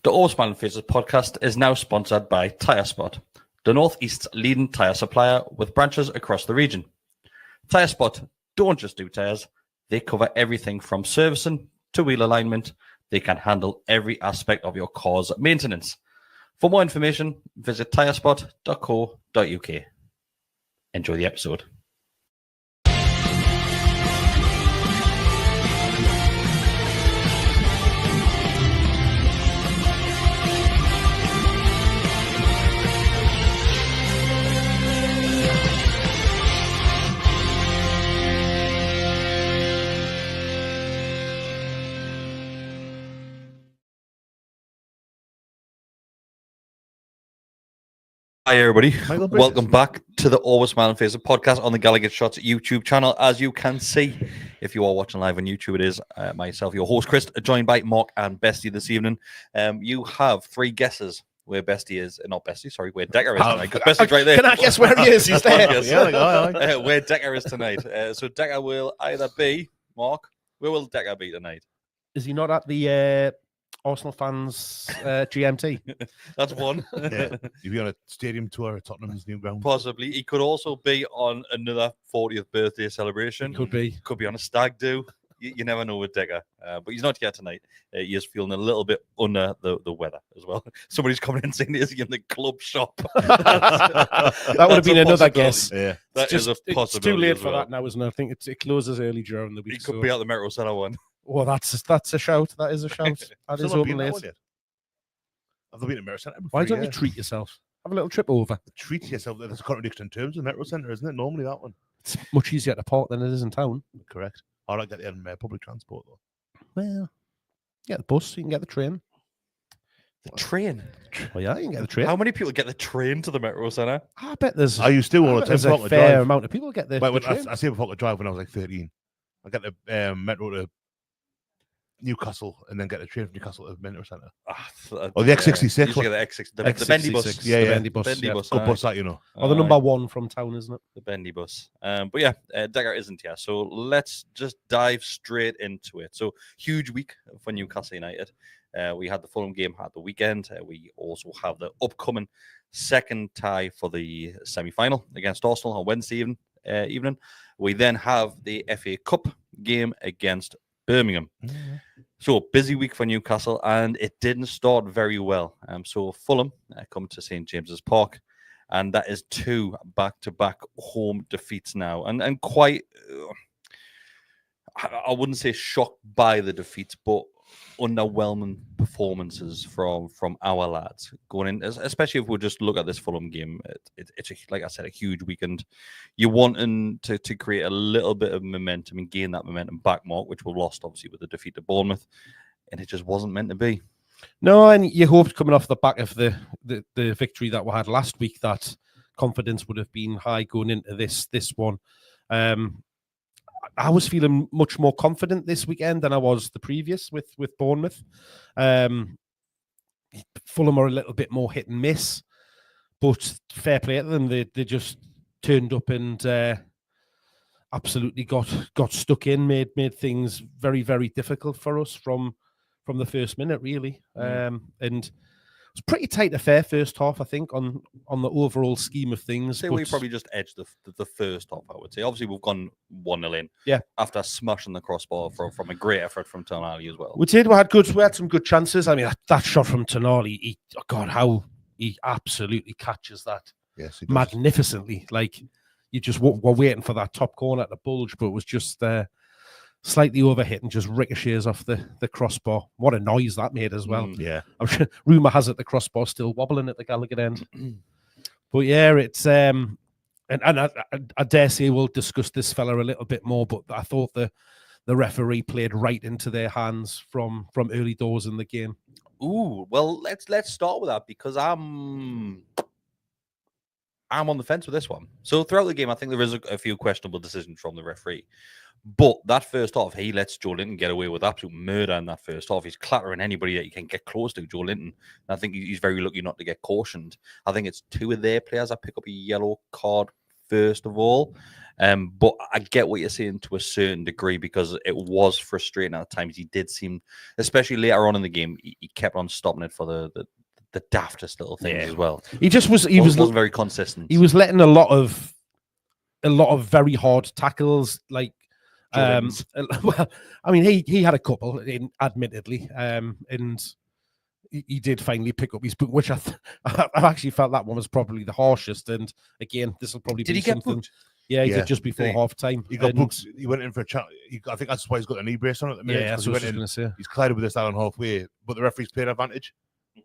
The All Smiling Faces podcast is now sponsored by Tyre Spot, the Northeast's leading tyre supplier with branches across the region. Tyre Spot don't just do tyres, they cover everything from servicing to wheel alignment. They can handle every aspect of your car's maintenance. For more information, visit tyrespot.co.uk. Enjoy the episode. Hi everybody, welcome back to the Always Smiling Faces podcast on the Gallagher Shots YouTube channel. As you can see, if you are watching live on YouTube, it is myself, your host Chris, joined by Mark and Bestie this evening. You have three guesses where Bestie is, not Bestie, sorry, where Decker is tonight. Bestie's right there. Can I guess where he is? He's there. Yeah, where Decker is tonight. So Decker will either be, Mark, where will Decker be tonight? Is he not at the Arsenal fans GMT? That's one. Yeah. He'll be on a stadium tour at Tottenham's new ground. Possibly. He could also be on another 40th birthday celebration. Could be. Could be on a stag do. You never know with Decker. But he's not here tonight. He is feeling a little bit under the weather as well. Somebody's coming in saying, is he in the club shop? That would have been another guess. Yeah. That is a possibility. It's too late for that now, isn't it? I think it closes early during the week. He could be at the Metro Centre one. Well, that's a shout. That is a shout. That is open late. I've been at Metro Centre before. Why don't you treat yourself? Have a little trip over. Treat yourself. There's a contradiction in terms of Metro Centre, isn't it? Normally that one. It's much easier to park than it is in town. Correct. Or I get there in public transport though. Well, get the bus. You can get the train. The train? Well, yeah, you can get the train. How many people get the train to the Metro Centre? I bet there's. I used to all the time. There's a fair amount of people get the train. I saved a drive when I was like 13. I got the Metro to Newcastle and then get the train from Newcastle to Metro Centre. Or the X66. The X66. The bendy bus. Yeah, the bendy bus. Bendy bus. Good bus that, you know. Or the number one from town, isn't it? The bendy bus. But yeah, Decker isn't here. So let's just dive straight into it. So huge week for Newcastle United. We had the Fulham game at the weekend. We also have the upcoming second tie for the semi-final against Arsenal on Wednesday evening. We then have the FA Cup game against Birmingham. Mm-hmm. So busy week for Newcastle, and it didn't start very well. So Fulham come to St James's Park, and that is 2 back-to-back home defeats now, and quite. I wouldn't say shocked by the defeats, but underwhelming performances from our lads going in, especially if we just look at this Fulham game. It's like I said, a huge weekend. You're wanting to create a little bit of momentum and gain that momentum back, Mark, which we lost obviously with the defeat to Bournemouth, and it just wasn't meant to be. No, and you hoped coming off the back of the victory that we had last week that confidence would have been high going into this one. I was feeling much more confident this weekend than I was the previous with Bournemouth. Fulham are a little bit more hit and miss, but fair play to them. They just turned up and absolutely got stuck in, made things very, very difficult for us from the first minute, really. And it was pretty tight affair first half, I think, on the overall scheme of things. We probably just edged the first half, I would say. Obviously, we've gone 1-0 in. Yeah. After smashing the crossbar from a great effort from Tonali as well. We did. We had some good chances. I mean, that shot from Tonali, how he absolutely catches that. Yes, magnificently. Like, you just were waiting for that top corner to bulge, but it was just slightly overhit and just ricochets off the crossbar. What a noise that made as well. Yeah. I'm sure rumour has it the crossbar still wobbling at the Gallagher end. But yeah, it's and I dare say we'll discuss this fella a little bit more, but I thought the referee played right into their hands from early doors in the game. Ooh, well, let's start with that, because I'm on the fence with this one. So throughout the game, I think there is a few questionable decisions from the referee. But that first half, he lets Joe Linton get away with absolute murder in that first half. He's clattering anybody that he can get close to, Joe Linton. And I think he's very lucky not to get cautioned. I think it's 2 of their players that pick up a yellow card first of all. But I get what you're saying to a certain degree, because it was frustrating at times. He did seem, especially later on in the game, he kept on stopping it for the daftest little things as well. He just was. He wasn't very consistent. He was letting a lot of very hard tackles, like. Well, I mean, he had a couple, admittedly, and he did finally pick up his boot, which I actually felt that one was probably the harshest. And again, this will probably be something. Booked? Yeah, he did just before half time. He got booked. He went in for a chat. I think that's why he's got a knee brace on at the minute. Yeah, that's what I was going to say. He's collided with this Allen halfway, but the referee's played advantage,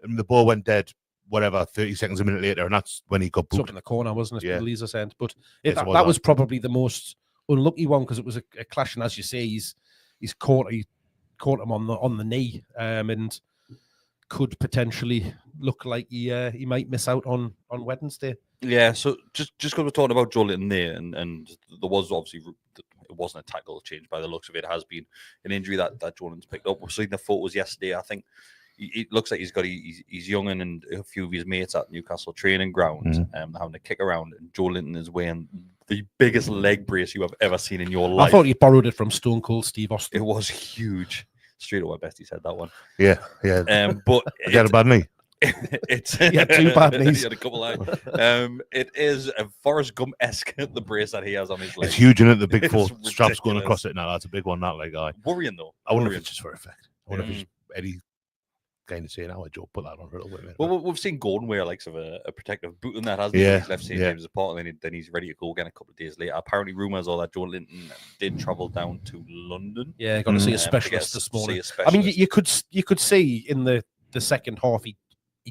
and the ball went dead. Whatever, 30 seconds a minute later, and that's when he got booked. Up in the corner, wasn't it? Yeah. Lisa said, but that was probably the most unlucky one, because it was a clash, and as you say, he's caught him on the knee, and could potentially look like he might miss out on Wednesday. Yeah, so just because we're talking about Joe Linton there, and there was obviously, it wasn't a tackle change by the looks of it. It has been an injury that Joe Linton's picked up. We've seen the photos yesterday. I think it looks like he's young and a few of his mates at Newcastle training ground, having to kick around, and Joe Linton is wearing the biggest leg brace you have ever seen in your life. I thought he borrowed it from Stone Cold Steve Austin. It was huge. Straight away, best he said that one. Yeah. But he had a bad knee. He had two bad knees. He had a couple it is a Forrest Gump-esque, the brace that he has on his leg. It's huge, isn't it? The big four straps going across it now. That's a big one, that leg guy. Worrying though. I wonder if it's just for effect. I wonder if it's Eddie kind of saying, "Oh, Joe, put that on for a little bit." Well, we've seen Gordon wear likes of a protective boot in that, hasn't he? He's left St James's Park, and then he's ready to go again a couple of days later. Apparently, rumours are that Joe Linton did travel down to London. Yeah, got to see a specialist this morning. I mean, you could see in the second half he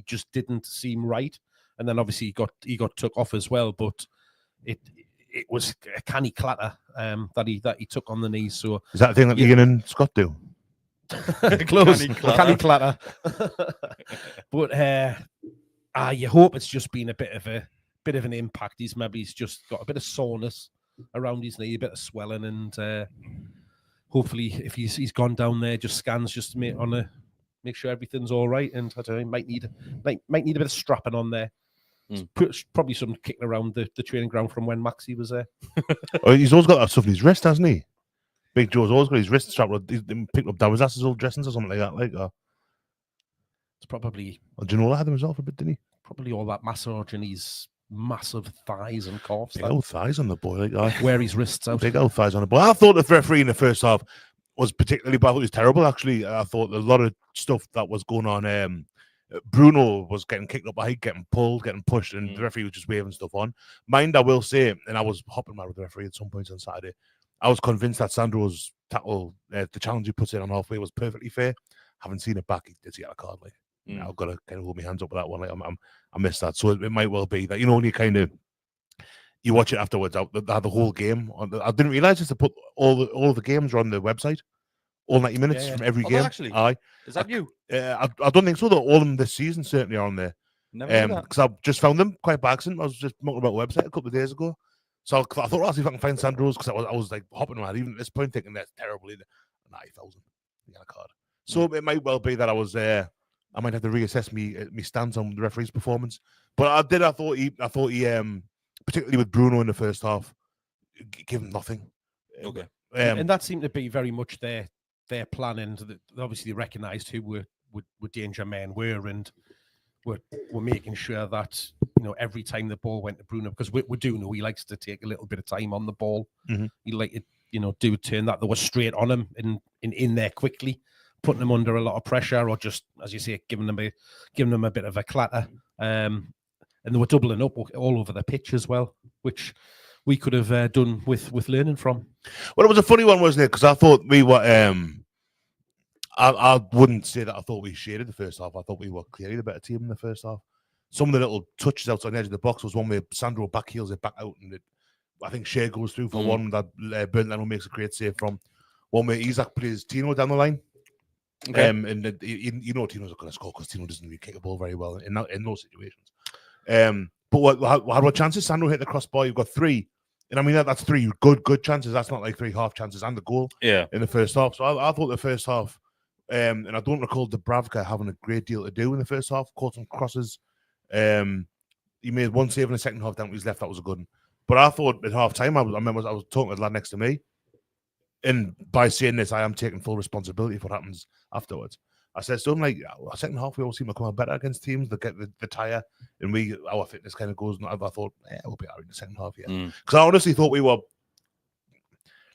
just didn't seem right, and then obviously he got took off as well. But it was a canny clatter that he took on the knees. So is that the thing that Ian and Scott do? Close, canny clatter. But you hope it's just been a bit of an impact. He's just got a bit of soreness around his knee, a bit of swelling, and hopefully, if he's gone down there, just scans just to make sure everything's all right. And I don't know, might need a bit of strapping on there. Probably some kicking around the training ground from when Maxie was there. Oh, he's always got that stuff in his wrist, hasn't he? Big Joe's always got his wrist strapped. He's picked up Dawaza's old dressings or something like that. It's probably. Oh, Ginola had them as well for a bit, didn't he? Probably all that massage in his massive thighs and calves. Big old thighs on the boy, wear his wrists out. Big old thighs on the boy. I thought the referee in the first half was particularly bad. I thought it was terrible, actually. I thought a lot of stuff that was going on. Bruno was getting kicked up by, getting pulled, getting pushed, and the referee was just waving stuff on. Mind, I will say, and I was hopping mad with the referee at some points on Saturday, I was convinced that Sandro's tackle, the challenge he puts in on halfway, was perfectly fair. Haven't seen it back. He did get a card. I've got to kind of hold my hands up with that one. I missed that. So it might well be that, when you watch it afterwards, they had the whole game. I didn't realize just to put all the games are on the website. All 90 minutes from every game. Actually, is that you? I don't think so. Though all of them this season certainly are on there. Because I just found them quite by accident. I was just mucking about the website a couple of days ago. So I thought, I'll see if I can find Sandro's, because I was like hopping around, even at this point, thinking that's terrible. Nah, he fell in. He got a card. So it might well be that I was I might have to reassess me stance on the referee's performance. But I thought he particularly with Bruno in the first half, give him nothing. Okay. And that seemed to be very much their plan, and obviously they recognised who were danger men were, and were making sure that every time the ball went to Bruno, because we do know he likes to take a little bit of time on the ball. He like to do a turn that they were straight on him and in there quickly, putting him under a lot of pressure, or just, as you say, giving them a bit of a clatter. And they were doubling up all over the pitch as well, which we could have done with learning from. Well, it was a funny one, wasn't it? Because I thought we were. I wouldn't say that I thought we shaded the first half. I thought we were clearly the better team in the first half. Some of the little touches outside the edge of the box was one where Sandro backheels it back out, and I think Shea goes through for one that Bernd Leno makes a great save from. One where Isaac plays Tino down the line. Okay. And Tino's not going to score because Tino doesn't really kick a ball very well in those situations. But what chances? Sandro hit the crossbar. You've got three. And I mean, that's three good chances. That's not like three half chances and the goal in the first half. So I thought the first half, and I don't recall Dubravka having a great deal to do in the first half. Caught some crosses. He made one save in the second half down to his left. That was a good one. But I thought at half time, I remember I was talking to the lad next to me, and by saying this, I am taking full responsibility for what happens afterwards. I said, so I'm like, second half, we all seem to come out better against teams that get the tire, and our fitness kind of goes. And I thought, we'll be out in the second half, because I honestly thought we were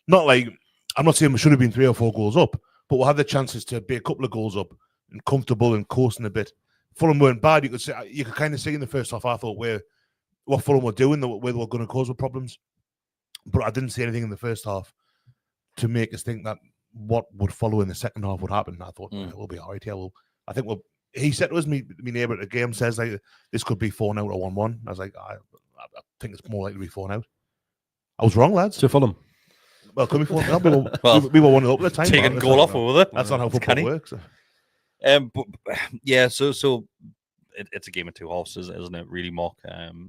not like, I'm not saying we should have been 3 or 4 goals up, but we'll have the chances to be a couple of goals up and comfortable and coasting a bit. Fulham weren't bad. You could kind of see in the first half, I thought what Fulham were doing, where they were going to cause the problems, but I didn't see anything in the first half to make us think that what would follow in the second half would happen. I thought we'll be all right here. I think he said to us, my neighbour at the game says like this could be 4-0 or 1-1. I was like, I think it's more likely to be 4-0. I was wrong, lads. To Fulham. Well, could be 4-0. We were 1-0 up at the time. Taking goal off with it. That's not how football works. But yeah, so it's a game of 2 halves, isn't it? Really, Mark.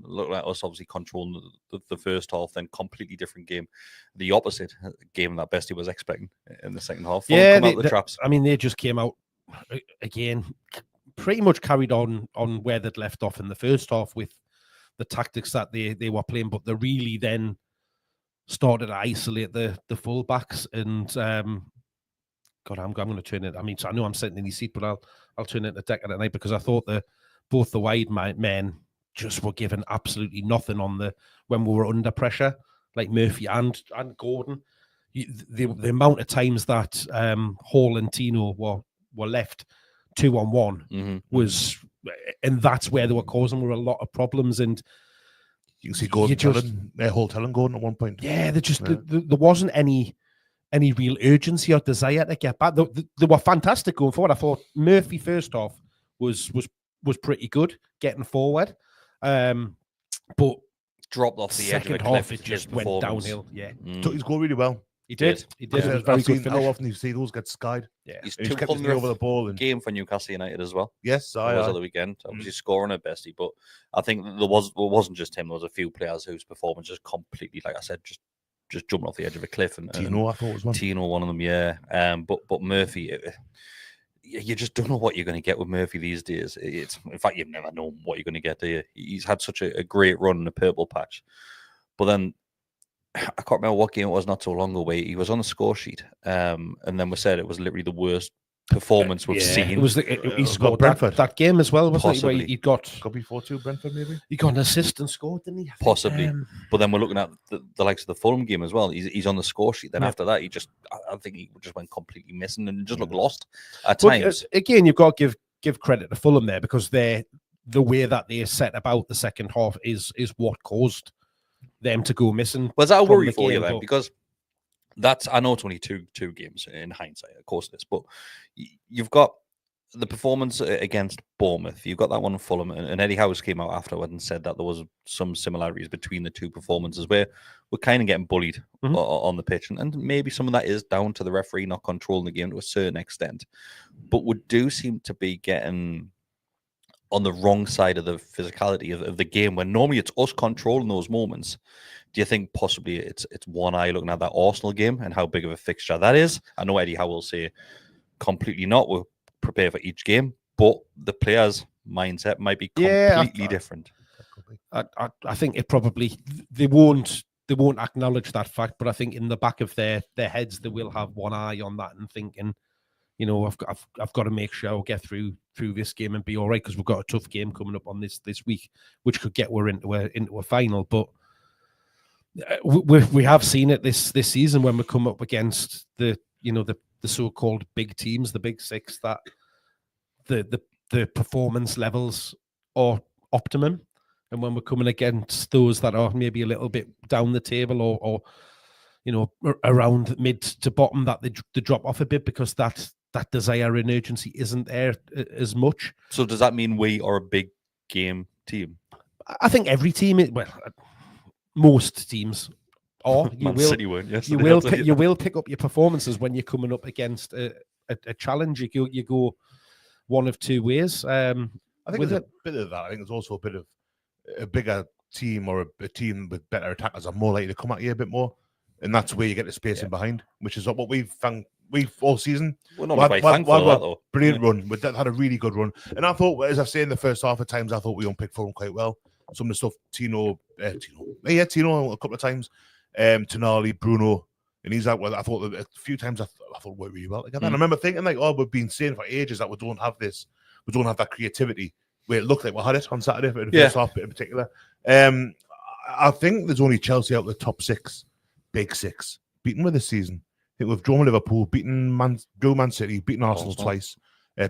Look like us obviously controlling the first half, then completely different game, the opposite game that Bestie was expecting in the second half. Yeah, come out the traps. I mean, they just came out again, pretty much carried on where they'd left off in the first half with the tactics that they were playing, but they really then started to isolate the fullbacks and. God, I'm going to turn it. I mean, so I know I'm sitting in his seat, but I'll turn it to Decker at night because I thought both the wide men just were given absolutely nothing when we were under pressure, like Murphy and Gordon. The amount of times that Hall and Tino were left 2-on-1 was, and that's where they were causing a lot of problems. And you can see Gordon, Hall telling Gordon at one point. Yeah, there wasn't any real urgency or desire to get back. They were fantastic going forward. I thought Murphy first half was pretty good getting forward, but dropped off the edge of the cliff. It just went downhill. Yeah, took his goal really well. He did. It was very good finish. How often you see those get skied? Yeah, he's kept his knee over the ball. Game for Newcastle United as well. Yes, I was at the weekend. Obviously scoring at Bestie, but I think it wasn't just him. There was a few players whose performance just completely, like I said, just jumping off the edge of a cliff. And Tino, I thought was one. Tino, one of them, yeah. But Murphy, you just don't know what you're going to get with Murphy these days. In fact, you've never known what you're going to get, do you? He's had such a great run in the purple patch. But then, I can't remember what game it was not so long ago where he was on the score sheet. And then we said it was literally the worst performance we've seen. It was he scored that game as well, wasn't Possibly. it? Where he got 4-2 Brentford, maybe? He got an assist and scored, didn't he? Possibly. But then we're looking at the likes of the Fulham game as well. He's on the score sheet. Then after that, I think he just went completely missing and just looked lost at times. Again, you've got to give credit to Fulham there because the way that they set about the second half is what caused them to go missing. Was that a worry for you then? Because I know it's only two games in hindsight, of course it is, but you've got the performance against Bournemouth. You've got that one in Fulham, and Eddie Howe's came out afterward and said that there was some similarities between the two performances where we're kind of getting bullied on the pitch, and maybe some of that is down to the referee not controlling the game to a certain extent, but we do seem to be getting on the wrong side of the physicality of the game when normally it's us controlling those moments. Do you think possibly it's one eye looking at that Arsenal game and how big of a fixture that is? I know Eddie Howe will say completely not. We'll prepare for each game, but the players' mindset might be completely different. I think it probably they won't acknowledge that fact, but I think in the back of their heads they will have one eye on that and thinking, you know, I've got to make sure I'll get through this game and be all right because we've got a tough game coming up on this week, which could get we're into a final. But we have seen it this season when we come up against the so-called big teams, the big six, that the performance levels are optimum, and when we're coming against those that are maybe a little bit down the table or you know around mid to bottom, that they drop off a bit because that desire and urgency isn't there as much. So does that mean we are a big game team? I think every team is, well, most teams are. You will pick up your performances when you're coming up against a challenge. You go one of two ways. I think there's a bit of that. I think there's also a bit of a bigger team or a team with better attackers are more likely to come at you a bit more, and that's where you get the space in behind, which is what we've found. We've all season. We're not very thankful for that, though. Brilliant run. We had a really good run. And I thought, as I say in the first half, at times, I thought we unpicked Fulham quite well. Some of the stuff Tino Tino a couple of times. Tonali, Bruno, and he's out. Well, I thought a few times I thought worked really well together. And I remember thinking like, oh, we've been saying for ages that we don't have this, we don't have that creativity. Where it looked like we had it on Saturday for the first half in particular. I think there's only Chelsea out of the top big six, beaten with this season. I think we've drawn Liverpool, beaten Man City, beaten Arsenal twice,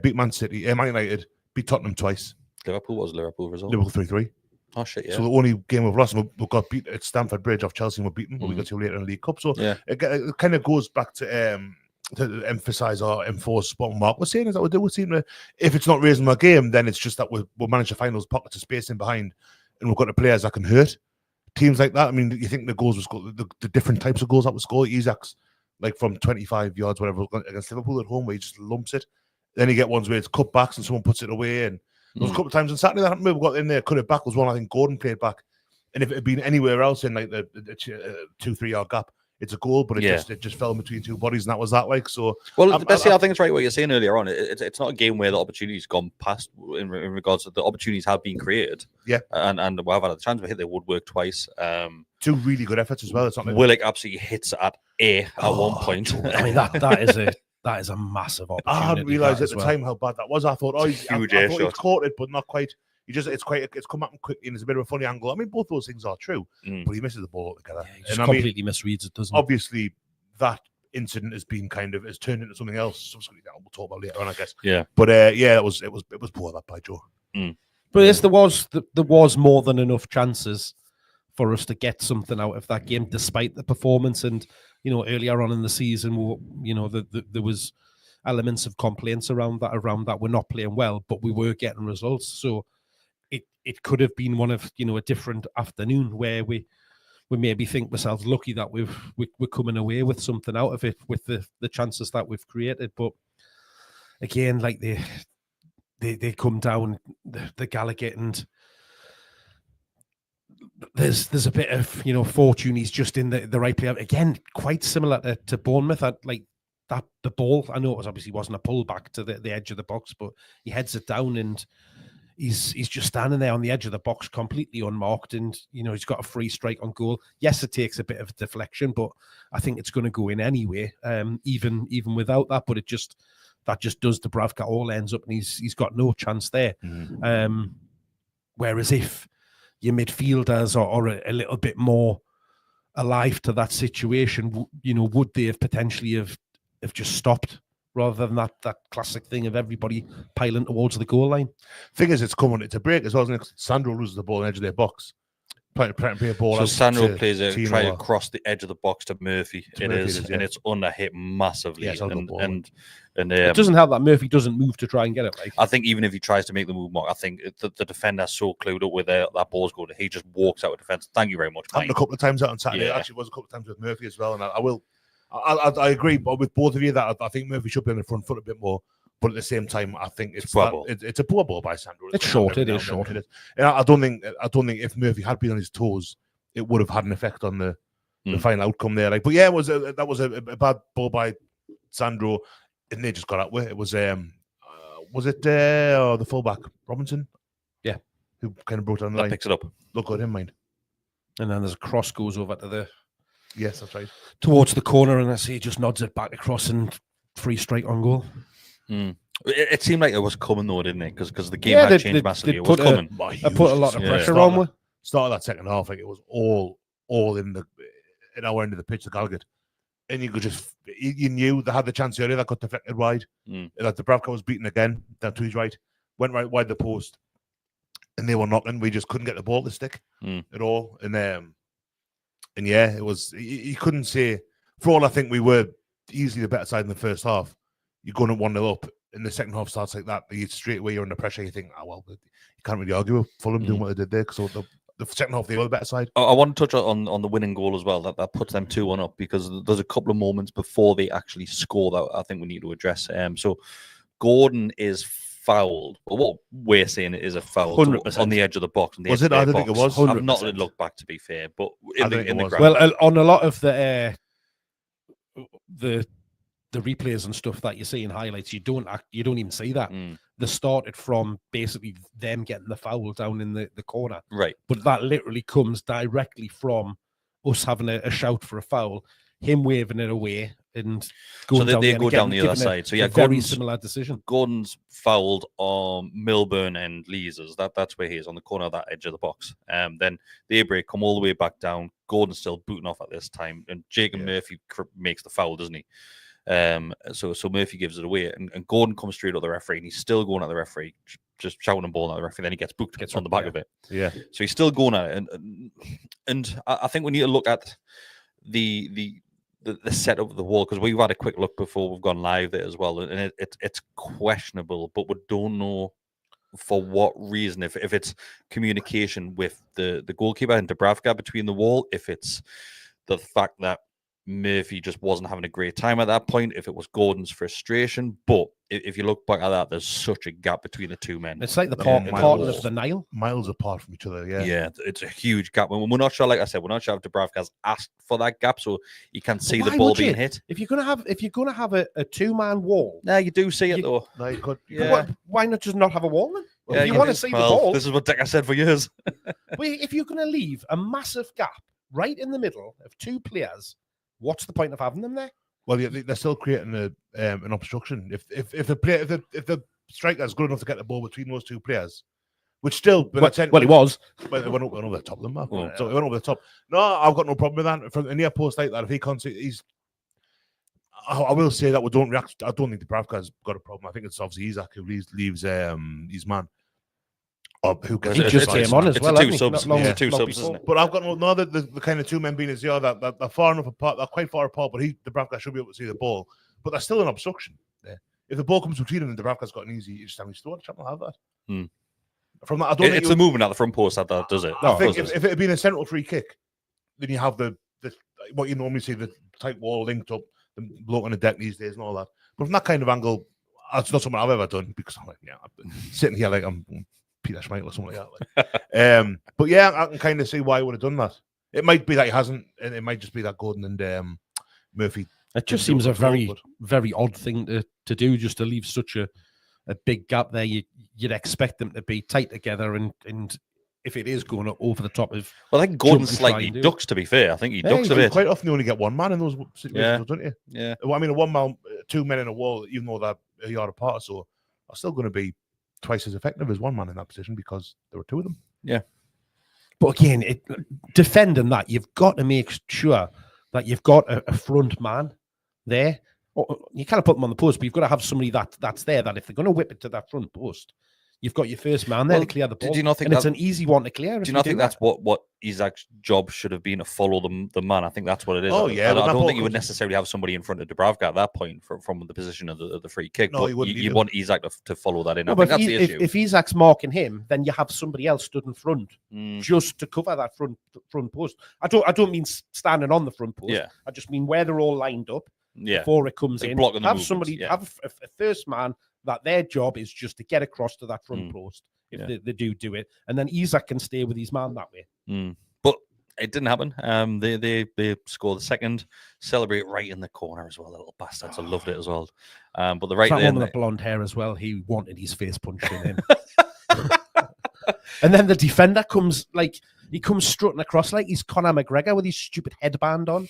beat Man City, Man United, beat Tottenham twice. Liverpool was Liverpool result. Liverpool 3-3. Oh shit! Yeah. So the only game we've lost, we got beat at Stamford Bridge off Chelsea, and we're beaten, but we got to later in the League Cup. So it kind of goes back to emphasise or enforce what Mark was saying, is that we seem to, if it's not raising our game, then it's just that we'll manage to find those pockets of space in behind, and we've got the players that can hurt teams like that. I mean, you think the goals were scored, the different types of goals that were scored, Isak's like from 25 yards, whatever, against Liverpool at home, where he just lumps it. Then you get ones where it's cut backs and someone puts it away. And there was a couple of times on Saturday that happened. We got in there, cut it back. Was one I think Gordon played back, and if it had been anywhere else in like the 2-3 yard gap, it's a goal, but it just fell in between two bodies, and that was that. Like, so. Well, I think it's right what you're saying earlier on. It's not a game where the opportunity's gone past in regards to the opportunities have been created. Yeah, and we've had a chance. We hit the woodwork twice. Two really good efforts as well. It's not like Willock absolutely hits at one point. I mean, that is a massive opportunity. I hadn't realised at the time how bad that was. I thought, he's caught it, but not quite. It's come up quickly, and it's a bit of a funny angle. I mean, both those things are true, but he misses the ball altogether. Yeah, he just completely misreads it, doesn't he? Obviously, that incident has turned into something else. Something that we'll talk about later on, I guess. Yeah. But it was poor that by Joe. But yes, there was more than enough chances for us to get something out of that game, despite the performance. And earlier on in the season, there was elements of complaints around that we're not playing well, but we were getting results. So it could have been one of a different afternoon where we maybe think ourselves lucky that we're coming away with something out of it with the chances that we've created. But again, like they come down the Gallagher, and there's a bit of fortune. He's just in the right player again, quite similar to Bournemouth. The ball, I know it obviously wasn't a pullback to the edge of the box, but he heads it down, and he's just standing there on the edge of the box, completely unmarked, and he's got a free strike on goal. Yes, it takes a bit of deflection, but I think it's going to go in anyway, even without that. But that just does the Bravka all ends up, and he's got no chance there. Whereas if your midfielders are a little bit more alive to that situation, would they have potentially have just stopped, rather than that classic thing of everybody piling towards the goal line? Thing is, it's a break as well, isn't it? Sandro loses the ball on the edge of their box. Play a ball. So Sandro plays try across the edge of the box to Murphy. And it's underhit massively. And it doesn't help that Murphy doesn't move to try and get it. Like, I think even if he tries to make the move more, I think the defender's so clued up with that ball's going, he just walks out of defence. Thank you very much. Happened a couple of times out on Saturday. It actually was a couple of times with Murphy as well, and I agree, but with both of you that I think Murphy should be on the front foot a bit more. But at the same time, I think it's a poor ball by Sandro. It's short. It is short. And I don't think if Murphy had been on his toes, it would have had an effect on the final outcome there. Like, but yeah, that was a bad ball by Sandro, and they just got out with it. It was the fullback Robinson? Yeah, who kind of brought it on the line. Picks it up. Look at him, mind. And then there's a cross goes over to the. Yes, that's right. Towards the corner, and I see he just nods it back across and free strike on goal. It seemed like it was coming though, didn't it? Because the game had changed massively. It was coming. I put a lot of pressure on with. Start of that second half, like it was all in our end of the pitch, the Gallagher. And you could you knew they had the chance earlier that got deflected wide. That the Bravka was beaten again, down to his right, went right wide the post, and they were knocking. We just couldn't get the ball to stick at all. And yeah, it was. You couldn't say. For all I think we were easily the better side in the first half. You're going to 1-0 up, and the second half starts like that. You straight away you're under pressure. You think, you can't really argue with Fulham doing what they did there. So the second half they were the better side. I want to touch on the winning goal as well. That puts them 2-1 up, because there's a couple of moments before they actually score that I think we need to address. So Gordon is fouled. Well, what we're saying is a foul 100%. On the edge of the box. Was it? I don't think it was. 100%. I've not looked back, to be fair, but in the ground. Well, on a lot of the replays and stuff that you see in highlights, you don't even see that. they started from basically them getting the foul down in the corner. Right. But that literally comes directly from us having a shout for a foul, him waving it away, and going so they down go again, down the other giving side. So yeah, a very Gordon's similar decision. fouled on Milburn and Lees's. That's where he is, on the corner of that edge of the box. Then the break come all the way back down. Gordon's still booting off at this time, and Jacob Murphy makes the foul, doesn't he? So Murphy gives it away, and Gordon comes straight at the referee, and he's still going at the referee, just shouting and bawling at the referee. Then he gets booked, gets on the back of it. Yeah. So he's still going at it, and I think we need to look at the setup of the wall, because we've had a quick look before we've gone live there as well, and it's questionable, but we don't know for what reason. If it's communication with the goalkeeper and Dubravka between the wall, if it's the fact that Murphy just wasn't having a great time at that point, if it was Gordon's frustration. But if you look back at that, there's such a gap between the two men. It's like the part of the Nile. Miles apart from each other, yeah. Yeah, it's a huge gap. We're not sure, like I said, we're not sure if Dubravka's asked for that gap, so you can see the ball being hit. If you're gonna have a two-man wall. No, you do see it though. No, you could. Yeah. Why not just not have a wall then? Yeah, if you want to see the ball. This is what Decker said for years. If you're going to leave a massive gap right in the middle of two players, what's the point of having them there? Well, they're still creating an obstruction. If the striker is good enough to get the ball between those two players, which still, he was. Well, it went over the top of them. So it went over the top. No, I've got no problem with that. From a near post like that, if he can't see, I will say that we don't react. I don't think Dubravka's got a problem. I think it's obviously Isaac who leaves his man. Who he just came on as well. It's two subs, isn't it? But I've got no the kind of two men being as they are, that they're far enough apart, they're quite far apart, but Dubravka should be able to see the ball. But there's still an obstruction there. If the ball comes between them and Dubravka's got an easy stand, he's still trying to have that. From that, I don't think it's the movement at the front post that does it. I think if it had been a central free kick, then you have the what you normally see, the tight wall linked up, the bloke on the deck these days and all that. But from that kind of angle, that's not something I've ever done, because I'm sitting here like I'm Peter Schmeichel or something like that. But yeah, I can kind of see why he would have done that. It might be that he hasn't, and it might just be that Gordon and Murphy. It just seems a very, very odd thing to do, just to leave such a big gap there. You'd expect them to be tight together, and if it is going up over the top of, well, I think Gordon slightly ducks. To be fair, I think he ducks a bit. Quite often, you only get one man in those situations, don't you? Yeah. Well, I mean, a one man, two men in a wall, even though they're a yard apart, so are still going to be twice as effective as one man in that position, because there were two of them. Yeah. But again, defending that, you've got to make sure that you've got a front man there. You can't put them on the post, but you've got to have somebody that's there, that if they're going to whip it to that front post, you've got your first man there to clear the ball. Do you not think it's an easy one to clear? Do you not think that's what Isaac's job should have been, to follow the man? I think that's what it is. Oh, yeah. I don't think you would necessarily have somebody in front of Dubravka at that point from the position of the free kick. No, but you want Isaac to follow that in. No, I think that's the issue. If Isaac's marking him, then you have somebody else stood in front just to cover that front post. I don't mean standing on the front post. Yeah. I just mean where they're all lined up before it comes in. Have somebody have a first man that their job is just to get across to that front post. If they do it, and then Isaac can stay with his man that way. But it didn't happen. They score the second, celebrate right in the corner as well. The little bastards, I loved it as well. But the right that there, one with the blonde hair as well. He wanted his face punched in him. And then the defender comes strutting across like he's Conor McGregor with his stupid headband on.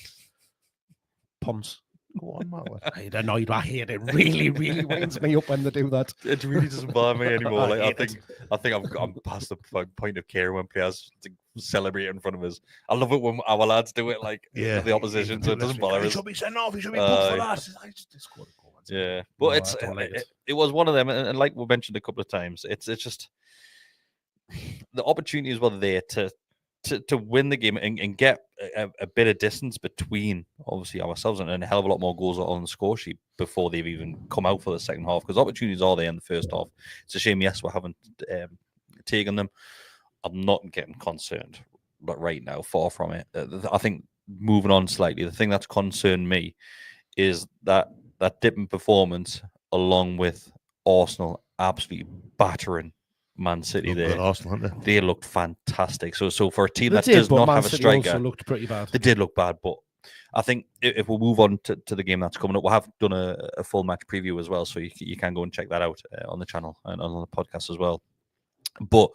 Ponce. Go on, Matt. I don't know. I hate it. Really, really winds me up when they do that. It really doesn't bother me anymore. I think I'm past the point of care when players celebrate in front of us. I love it when our lads do it, the opposition, so it doesn't bother us. He should be sent off. He should be booked for that. Yeah, but it was one of them, and like we mentioned a couple of times, it's just the opportunities were there to win the game and get a bit of distance between, obviously, ourselves and a hell of a lot more goals on the score sheet before they've even come out for the second half, because opportunities are there in the first half. It's a shame, yes, we haven't taken them. I'm not getting concerned right now, far from it. I think moving on slightly, the thing that's concerned me is that dip in performance, along with Arsenal absolutely battering Man City there. Arsenal, they looked fantastic. So for a team that does not have a striker, also looked pretty bad. They did look bad, but I think if we'll move on to the game that's coming up, we have done a full match preview as well, so you can go and check that out on the channel and on the podcast as well. But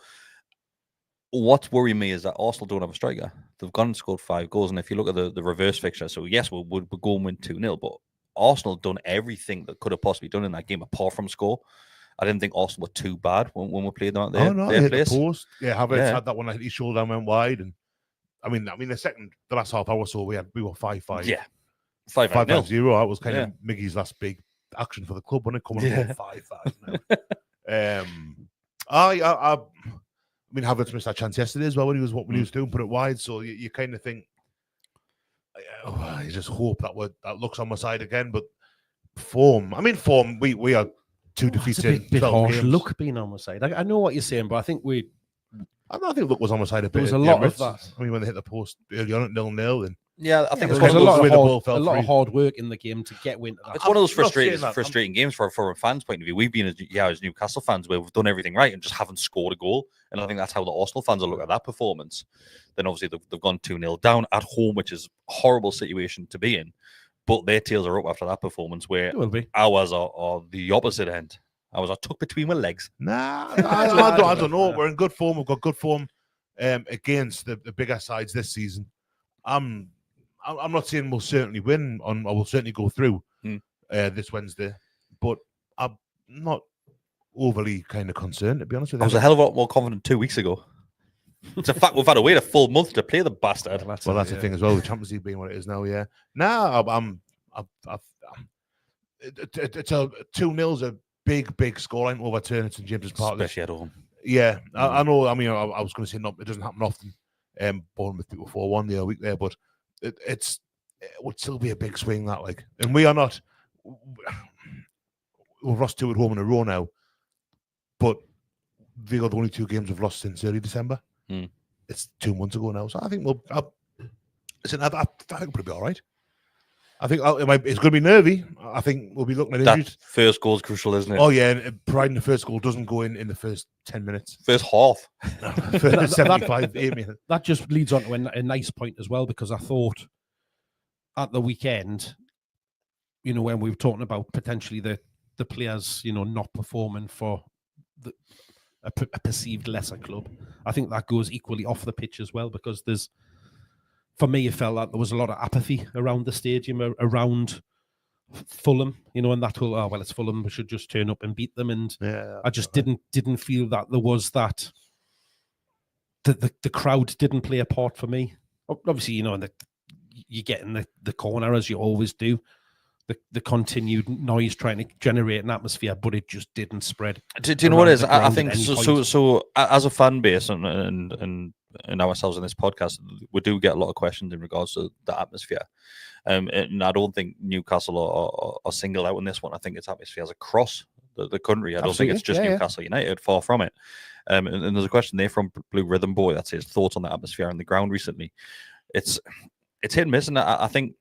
what's worrying me is that Arsenal don't have a striker. They've gone and scored 5 goals, and if you look at the reverse fixture, so yes, we'll go and win 2-0, but Arsenal done everything that could have possibly done in that game apart from score. I didn't think Arsenal were too bad when we played them at their place. The post. Yeah, Havertz had that one. His shoulder went wide, and I mean, the last half hour or so, we were 5-5. Yeah, 5-0. That was kind of Miggy's last big action for the club when it coming up 5-5. I mean, Havertz missed that chance yesterday as well when he was doing, put it wide. So you kind of think, you just hope that looks on my side again. But form, we are 2 defeats in 12 harsh games. Luck being on my side. I know what you're saying, but I think Luck was on my side a bit. There was a lot of that. I mean, when they hit the post early on at 0-0, then I think there it's was a lot of of hard work in the game to get win. It's one of those frustrating games from a fan's point of view. We've been as Newcastle fans where we've done everything right and just haven't scored a goal. And I think that's how the Arsenal fans will look at that performance. Then obviously they've gone 2-0 down at home, which is a horrible situation to be in. But their tails are up after that performance, where ours are the opposite end. Ours are tucked between my legs. I don't know. We're in good form. We've got good form against the bigger sides this season. I'm not saying we'll certainly win or we'll certainly go through this Wednesday, but I'm not overly kind of concerned, to be honest with you. I was a hell of a lot more confident 2 weeks ago. It's a fact we've had to wait a full month to play the bastard. That's the thing as well. The Champions League being what it is now. Yeah. It's a 2-0's a big scoreline to overturn at St James's Park, especially at home. Yeah, I know. I mean, I was going to say no, it doesn't happen often. Bournemouth people 4-1 the other week there, but it would still be a big swing that and we are not. We've lost 2 at home in a row now, but they are the only 2 games we've lost since early December. It's 2 months ago now, so I think I think we'll be all right. I think it's going to be nervy. I think we'll be looking at injuries. That first goal is crucial, isn't it? Oh yeah, and providing the first goal doesn't go in the first 10 minutes. First half. 75, 8 minutes. That just leads on to a nice point as well, because I thought at the weekend, when we were talking about potentially the players, not performing for a perceived lesser club, I think that goes equally off the pitch as well, because for me, it felt like there was a lot of apathy around the stadium, around Fulham, and that whole, it's Fulham, we should just turn up and beat them. And I just didn't feel that there was that, the crowd didn't play a part for me. Obviously, you get in the corner, as you always do, the continued noise trying to generate an atmosphere, but it just didn't spread. Do you know what it is? I think so as a fan base and ourselves in this podcast, we do get a lot of questions in regards to the atmosphere. And I don't think Newcastle are singled out in this one. I think it's atmospheres across the country. I don't think it's just Newcastle United, far from it. And there's a question there from Blue Rhythm Boy that says thoughts on the atmosphere on the ground recently. It's hit and miss, and I think,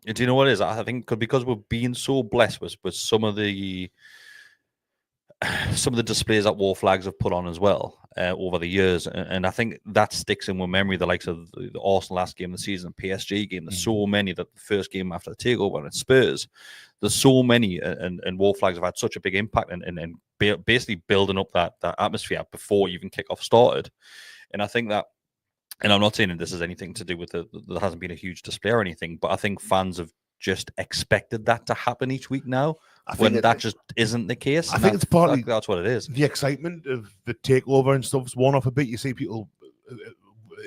do you know what it is? I think because we're being so blessed with some of the displays that War Flags have put on as well over the years, and I think that sticks in with memory. The likes of the Arsenal last game of the season, PSG game. There's so many, that the first game after the takeover and Spurs. There's so many, and War Flags have had such a big impact and basically building up that atmosphere before even kickoff started. And I think that, and I'm not saying that this has anything to do with there hasn't been a huge display or anything, but I think fans have just expected that to happen each week now, when that just isn't the case. I think it's partly that's what it is. The excitement of the takeover and stuff's worn off a bit. You see people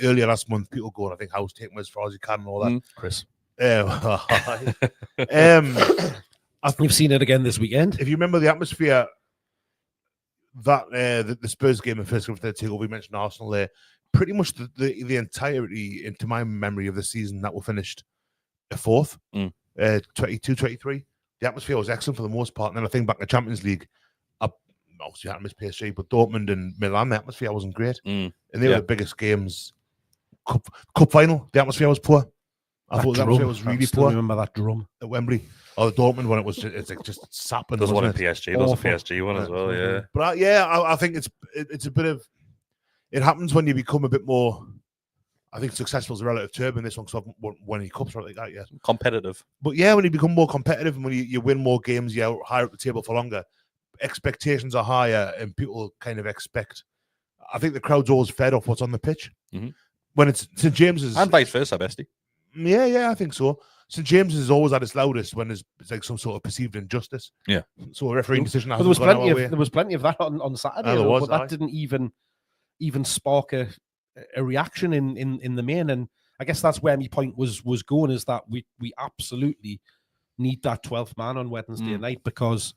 earlier last month, people going, I think, house taking as far as you can and all that. Chris. You've seen it again this weekend. If you remember the atmosphere that the Spurs game and first game of the takeover, we mentioned Arsenal there. Pretty much the entirety, into my memory, of the season that were finished fourth, 22-23. The atmosphere was excellent for the most part. And then I think back in the Champions League, obviously you had to miss PSG, but Dortmund and Milan, the atmosphere wasn't great. And they were the biggest games. Cup final, the atmosphere was poor. I thought the atmosphere was really poor. I remember that drum at Wembley. Or the Dortmund one, it's like just sapping. There's one in PSG. There's a PSG one as well, yeah. But I think it's a bit of, it happens when you become a bit more, I think successful is a relative term in this one because I've won any cups or like that yet. Competitive. But yeah, when you become more competitive and when you win more games, you're higher up the table for longer, expectations are higher and people kind of expect. I think the crowd's always fed off what's on the pitch. Mhm. When it's St James's. And vice versa, bestie. Yeah, I think so. St James's is always at its loudest when it's like some sort of perceived injustice. Yeah. So a refereeing decision But there was plenty of that on Saturday, there was, but that didn't even spark a reaction in the main. And I guess that's where my point was going, is that we absolutely need that 12th man on Wednesday night, because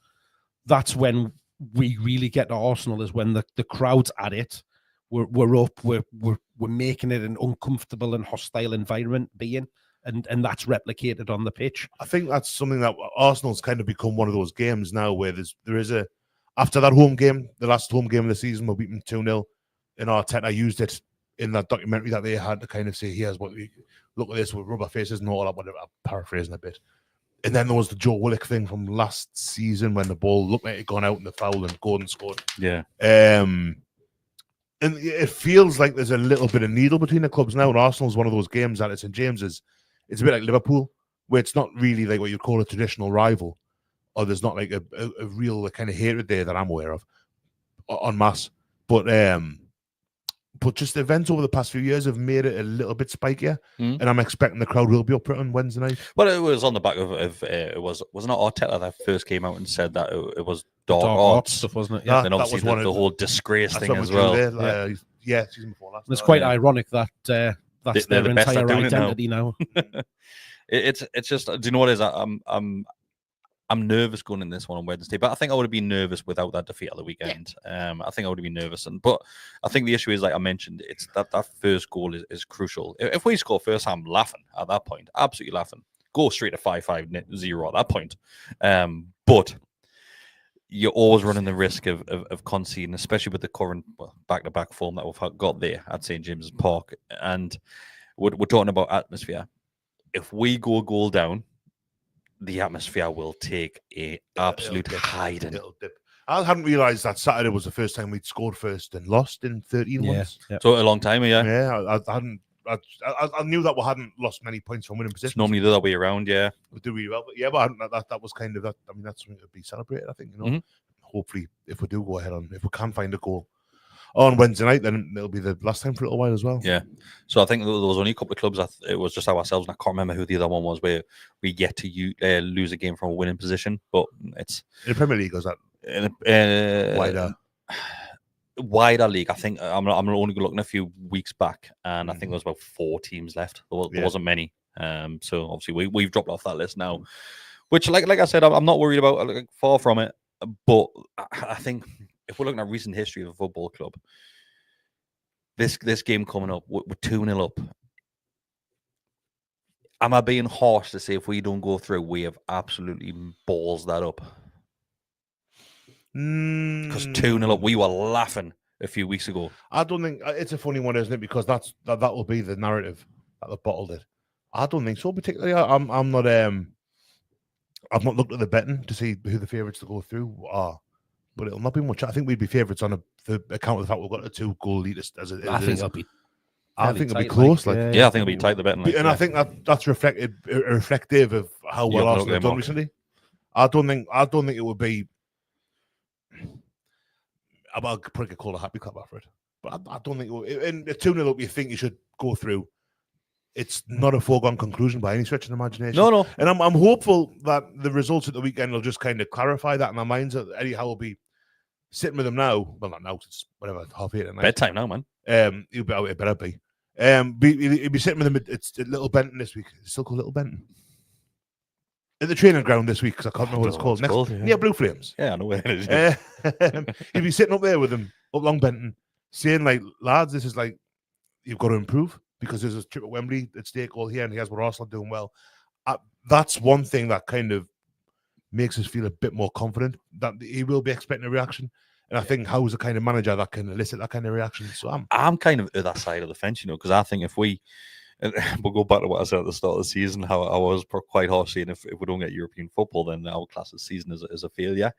that's when we really get to Arsenal, is when the crowd's at it. We're up, we're making it an uncomfortable and hostile environment being, and that's replicated on the pitch. I think that's something that Arsenal's kind of become one of those games now where there is a, after that home game, the last home game of the season, we're beaten 2-0, and Arteta used it in that documentary that they had to kind of say, here's what we look at this with rubber faces and all that, whatever, I'm paraphrasing a bit. And then there was the Joe Willock thing from last season when the ball looked like it had gone out in the foul and Gordon scored. Yeah. And it feels like there's a little bit of needle between the clubs now, and Arsenal's one of those games that at St James's, it's a bit like Liverpool, where it's not really like what you'd call a traditional rival, or there's not like a real kind of hatred there that I'm aware of en masse. But just the events over the past few years have made it a little bit spikier, and I'm expecting the crowd will be up for it on Wednesday night. Well, it was on the back of it wasn't Arteta that first came out and said that it was dark arts stuff, wasn't it? Yeah. And then obviously the whole disgrace thing as well. Yeah, season before last. It's quite ironic that that's their entire identity now. It's just, do you know what it is? I'm nervous going in this one on Wednesday, but I think I would have been nervous without that defeat at the weekend. I think I would have been nervous, but I think the issue is, like I mentioned, it's that first goal is crucial. If we score first, I'm laughing at that point, absolutely laughing. Go straight to 5-5-0 at that point. But you're always running the risk of conceding, especially with the current back-to-back form that we've got there at St James's Park. And we're talking about atmosphere. If we go a goal down, the atmosphere will take a absolute hiding. I hadn't realised that Saturday was the first time we'd scored first and lost in 13 months. Yeah. So a long time, yeah. Yeah, I hadn't. I knew that we hadn't lost many points from winning positions. It's normally the other way around, yeah. We do really well, but yeah, but that was kind of that. I mean, that's something to be celebrated. I think, you know. Hopefully, if we do go ahead if we can find a goal on Wednesday night, then it'll be the last time for a little while as well. Yeah. So I think there was only a couple of clubs it was just ourselves, and I can't remember who the other one was, where we get to lose a game from a winning position. But it's in the Premier League, is that wider league. I think I'm only looking a few weeks back, and I think there was about 4 teams left. There wasn't many. So obviously we've dropped off that list now, which like I said, I'm not worried about. Far from it. But I think if we're looking at recent history of a football club, this game coming up, we're 2-0 up. Am I being harsh to say if we don't go through, we have absolutely balls that up? Because 2-0 up, we were laughing a few weeks ago. I don't think it's a funny one, isn't it? Because that will be the narrative that they bottled it. I don't think so. Particularly, I'm not. I've not looked at the betting to see who the favourites to go through are, but it'll not be much. I think we'd be favourites on the account of the fact we've got a 2-goal lead as it I think it'll be close. I think it'll be tight, the betting. And I think that's reflective of how well Arsenal have done recently. I don't think it would be. I'll probably call a happy clap after it, but I don't think it will. In a 2-0 up, you think you should go through. It's not a foregone conclusion by any stretch of the imagination. No. And I'm hopeful that the results at the weekend will just kind of clarify that in our minds. That Eddie Howe will be sitting with them now. Well, not now, it's whatever, 8:30 at night. Bedtime now, man. He'll be out, it better be. He'll be sitting with them. It's at Little Benton this week. It's still called Little Benton. At the training ground this week, because I can't remember what it's called. Yeah, Blue Flames. Yeah, I know where it is. He'll be sitting up there with them, up Long Benton, saying, like, lads, this is like, you've got to improve. Because there's a trip at Wembley at stake all here, and he has what Arsenal doing well. That's one thing that kind of makes us feel a bit more confident that he will be expecting a reaction. And I think Howe's the kind of manager that can elicit that kind of reaction. So I'm kind of at that side of the fence, because I think if we'll go back to what I said at the start of the season, how I was quite harsh saying if we don't get European football, then our class of season is a failure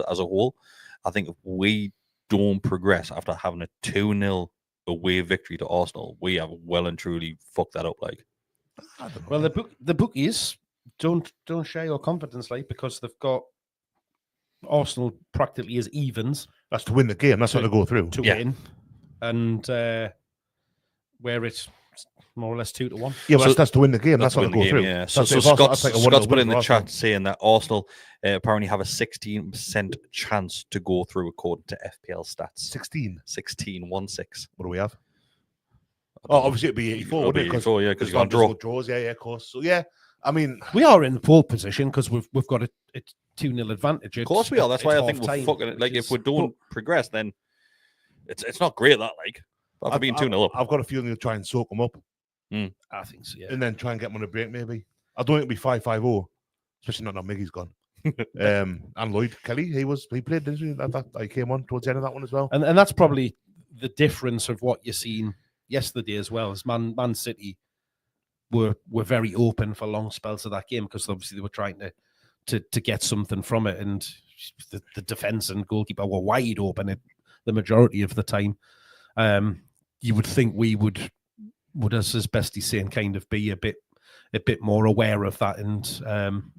as a whole. I think if we don't progress after having a 2-0 away victory to Arsenal, we have well and truly fucked that up. Like, I don't know. Well, the bookies don't share your confidence, like, because they've got Arsenal practically as evens. That's to win the game. That's not to go through. To win, and where it's more or less 2-1. Yeah, well, that's to win the game. That's not to go through. Yeah. So Scott's put in the chat saying that Arsenal apparently have a 16% chance to go through according to FPL stats. 16. 16. What do we have? Oh, obviously it'd be 84, wouldn't it? 84, yeah, because you can't draw. Draws, yeah, of course. So yeah, I mean, we are in the pole position because we've got a 2-0 advantage. Of course we are. That's why I think we're fucking it. Like, if we don't progress, then it's not great. That, like, after being 2-0 up, I've got a feeling you'll try and soak them up. I think so, yeah. And then try and get them on a break, maybe. I don't think it'll be 5-5-0, especially not now Miggy's gone. And Lloyd Kelly, he played, didn't he? He came on towards the end of that one as well. And that's probably the difference of what you're seeing yesterday as well. As Man City were very open for long spells of that game because obviously they were trying to get something from it, and the defense and goalkeeper were wide open the majority of the time. You would think we would as best he's saying, kind of be a bit more aware of that, and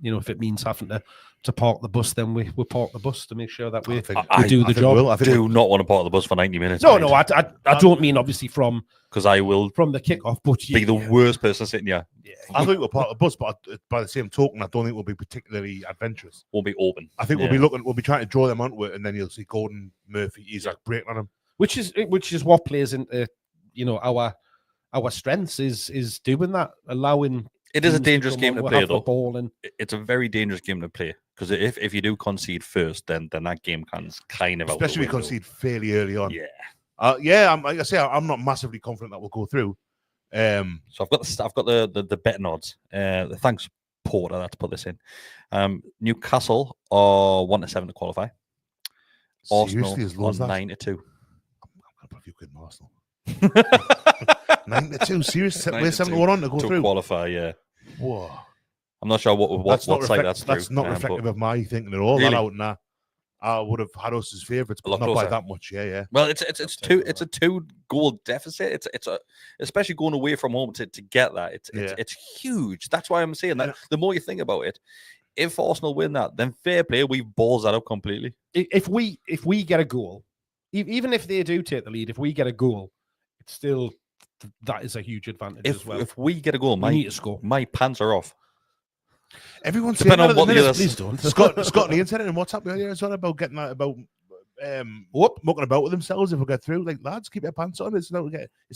if it means having to park the bus, then we park the bus to make sure that we do the job. I do not want to park the bus for 90 minutes. No, I don't mean obviously from because I will from the kickoff, but be the worst person sitting here. Yeah, I think we'll park the bus, but by the same token, I don't think we'll be particularly adventurous. We'll be open. I think we'll be trying to draw them onto it, and then you'll see Gordon Murphy, he's like breaking on him, which is what plays into our strengths is doing that, allowing. It is a dangerous game to play, though. Ball and it's a very dangerous game to play because if you do concede first, then that game can kind of especially if we concede fairly early on. Yeah, like I say, I'm not massively confident that we'll go through. So I've got the betting odds. Thanks, Porter, that's put this in. Newcastle are 1-7 to qualify. Arsenal are 9-2. I'm gonna put a few quid in Arsenal. 9-2, serious? We're 7-1 on to go through. Qualify, yeah. Whoa. I'm not sure what site that's through. That's not reflective of my thinking at all. Really? That out and I would have had us as favourites, but not by that much. Yeah. Well, it's a 2-goal deficit. It's especially going away from home to get that. It's huge. That's why I'm saying that. The more you think about it, if Arsenal win that, then fair play, we balls that up completely. If we get a goal, even if they do take the lead, if we get a goal, it's still that is a huge advantage as well. If we get a goal, we need to score. My pants are off. Everyone's depending on what the other. Please don't. Scott and Ian said it in WhatsApp earlier as well about getting that about mucking about with themselves if we get through. Like, lads, keep your pants on. It's not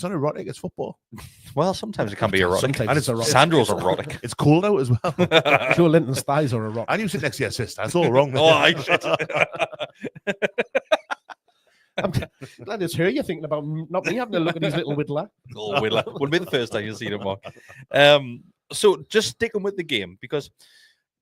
erotic. It's football. Well, sometimes it can be erotic. Sometimes it's erotic. Sandro's erotic. It's cold out as well. Joe Linton's thighs are erotic. And you sit next to your sister. That's all wrong. I'm glad it's her you're thinking about, not me having a look at his little whittler. Oh, whittler. Would be the first time you see him, Mark. So just sticking with the game, because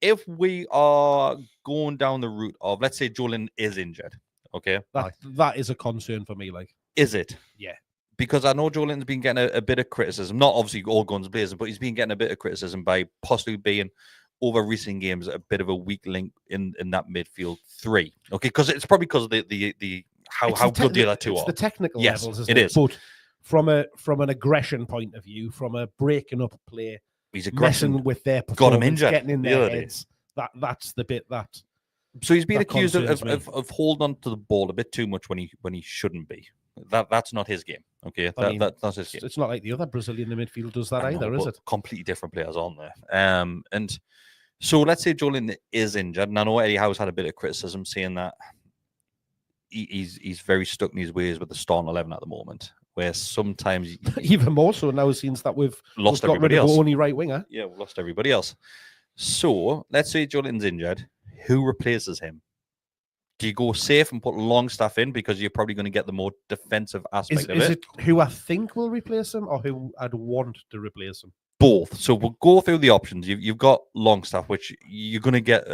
if we are going down the route of, let's say Jolin is injured, okay? That is a concern for me, like. Is it? Yeah. Because I know Jolin's been getting a bit of criticism, not obviously all guns blazing, but he's been getting a bit of criticism by possibly being, over recent games, a bit of a weak link in that midfield three. Okay, because it's probably because of the how good the other two are. It's the technical yes, levels, isn't it? It is. But from an aggression point of view, from a breaking up play, he's messing with their performance, got him injured, getting in their heads. That's the bit that. So he's been accused of holding on to the ball a bit too much when he shouldn't be. That's not his game. Okay, that's his game. It's not like the other Brazilian in the midfield does that either, is it? Completely different players, aren't there? And so let's say Jolin is injured, and I know Eddie Howe's had a bit of criticism saying that he's very stuck in his ways with the starting 11 at the moment, where sometimes even more so now since that we've got rid of only right winger. Yeah, we've lost everybody else. So let's say Jolin's injured. Who replaces him? Do you go safe and put Longstaff in because you're probably going to get the more defensive aspect of it? Is it who I think will replace him or who I'd want to replace him? Both. So we'll go through the options. You've got Longstaff, which you're going to get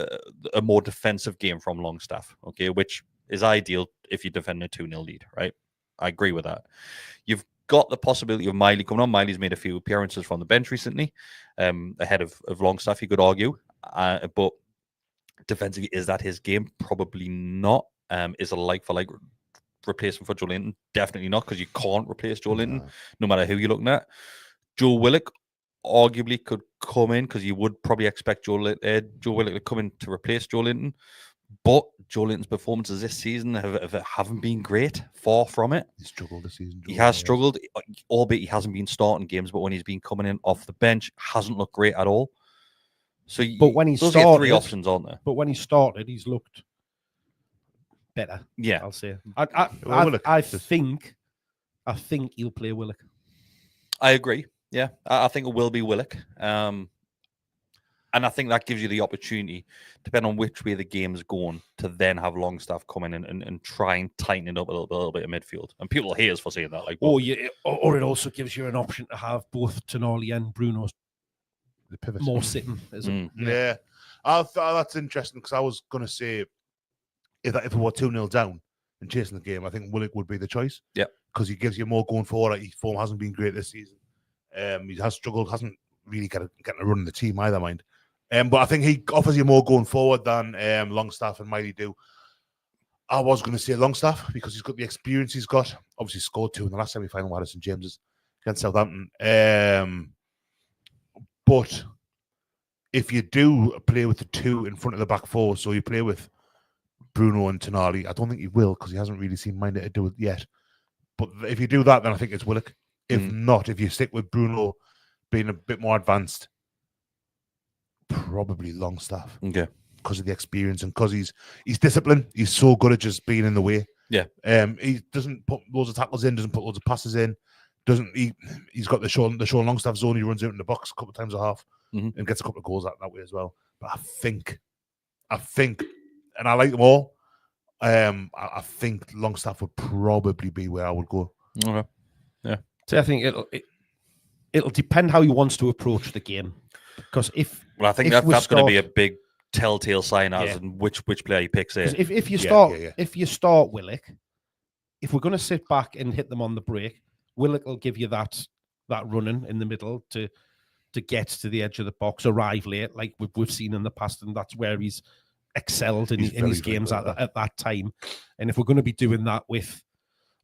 a more defensive game from Longstaff, okay, which is ideal if you defend a 2-0 lead, right? I agree with that. You've got the possibility of Miley coming on. Miley's made a few appearances from the bench recently, ahead of Longstaff, you could argue. But defensively, is that his game? Probably not. Is a like-for-like replacement for Joe Linton? Definitely not, because you can't replace Joe Linton, no matter who you're looking at. Joe Willock arguably could come in, because you would probably expect Joe Willock to come in to replace Joe Linton. But Joe Linton's performances this season haven't been great. Far from it. He struggled this season. He has struggled, albeit he hasn't been starting games. But when he's been coming in off the bench, hasn't looked great at all. So, but when he those started, are three options, aren't there? But when he started, he's looked better. Yeah, I'll say. I think he'll play Willock. I agree. Yeah, I think it will be Willock. And I think that gives you the opportunity, depending on which way the game's going, to then have Longstaff come in and try and tighten it up a little bit of midfield. And people hate us for saying that. Or it also gives you an option to have both Tonali and Bruno more sitting. Yeah. That's interesting, because I was going to say, if we were 2-0 down and chasing the game, I think Willock would be the choice. Yeah. Because he gives you more going forward. His form hasn't been great this season. He has struggled, hasn't really getting a run in the team either, mind. But I think he offers you more going forward than Longstaff and Miley do. I was going to say Longstaff, because he's got the experience he's got. Obviously scored 2 in the last semi-final, Addison James's against Southampton. But if you do play with the 2 in front of the back 4, so you play with Bruno and Tonali, I don't think he will, because he hasn't really seen minded to do it yet. But if you do that, then I think it's Willock. If not, if you stick with Bruno being a bit more advanced, probably Longstaff. Okay. Because of the experience and because he's disciplined. He's so good at just being in the way. Yeah. He doesn't put loads of tackles in, doesn't put loads of passes in. He's got the Sean Longstaff zone. He runs out in the box a couple of times a half and gets a couple of goals that way as well. But I think, and I like them all. I think Longstaff would probably be where I would go. Okay. Yeah. So I think it'll depend how he wants to approach the game. Because I think that's going to be a big telltale sign as in which player he picks in. If you start Willock, if we're going to sit back and hit them on the break, Willock will give you that running in the middle to get to the edge of the box, arrive late, like we've seen in the past, and that's where he's excelled in his games at that time. And if we're going to be doing that with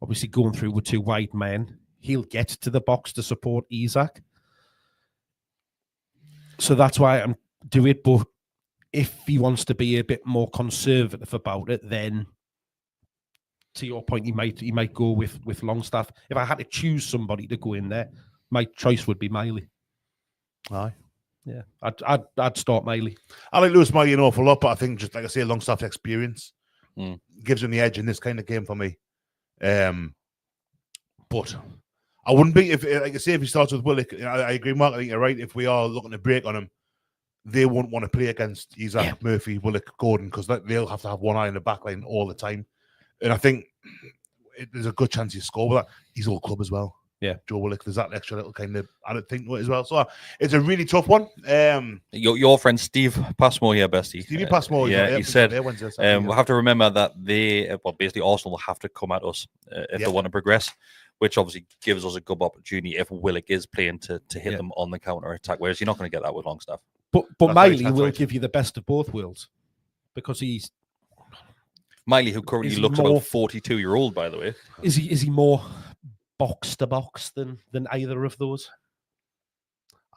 obviously going through with 2 wide men, he'll get to the box to support Isak. So that's why I'm doing it. But if he wants to be a bit more conservative about it, then to your point, he might go with Longstaff. If I had to choose somebody to go in there, my choice would be Miley. Aye. Yeah, I'd start Miley. I like Lewis Miley an awful lot, but I think, just like I say, Longstaff's experience gives him the edge in this kind of game for me. But I wouldn't be, if he starts with Willock, I agree, Mark, I think you're right. If we are looking to break on him, they won't want to play against Isak, Murphy, Willock, Gordon, because they'll have to have one eye in the back line all the time. And I think there's a good chance you score with that. He's all club as well. Yeah, Joe Willock, there's that extra little kind of added thing to it as well. So it's a really tough one. Your friend Steve Passmore here, Bestie. Stevie Passmore, he said we'll have to remember that basically Arsenal will have to come at us if they want to progress, which obviously gives us a good opportunity if Willock is playing to hit them on the counter attack. Whereas you're not going to get that with Longstaff. But Miley will give you the best of both worlds, because he's Miley, who currently looks about 42-year-old, by the way. Is he more box to box than either of those?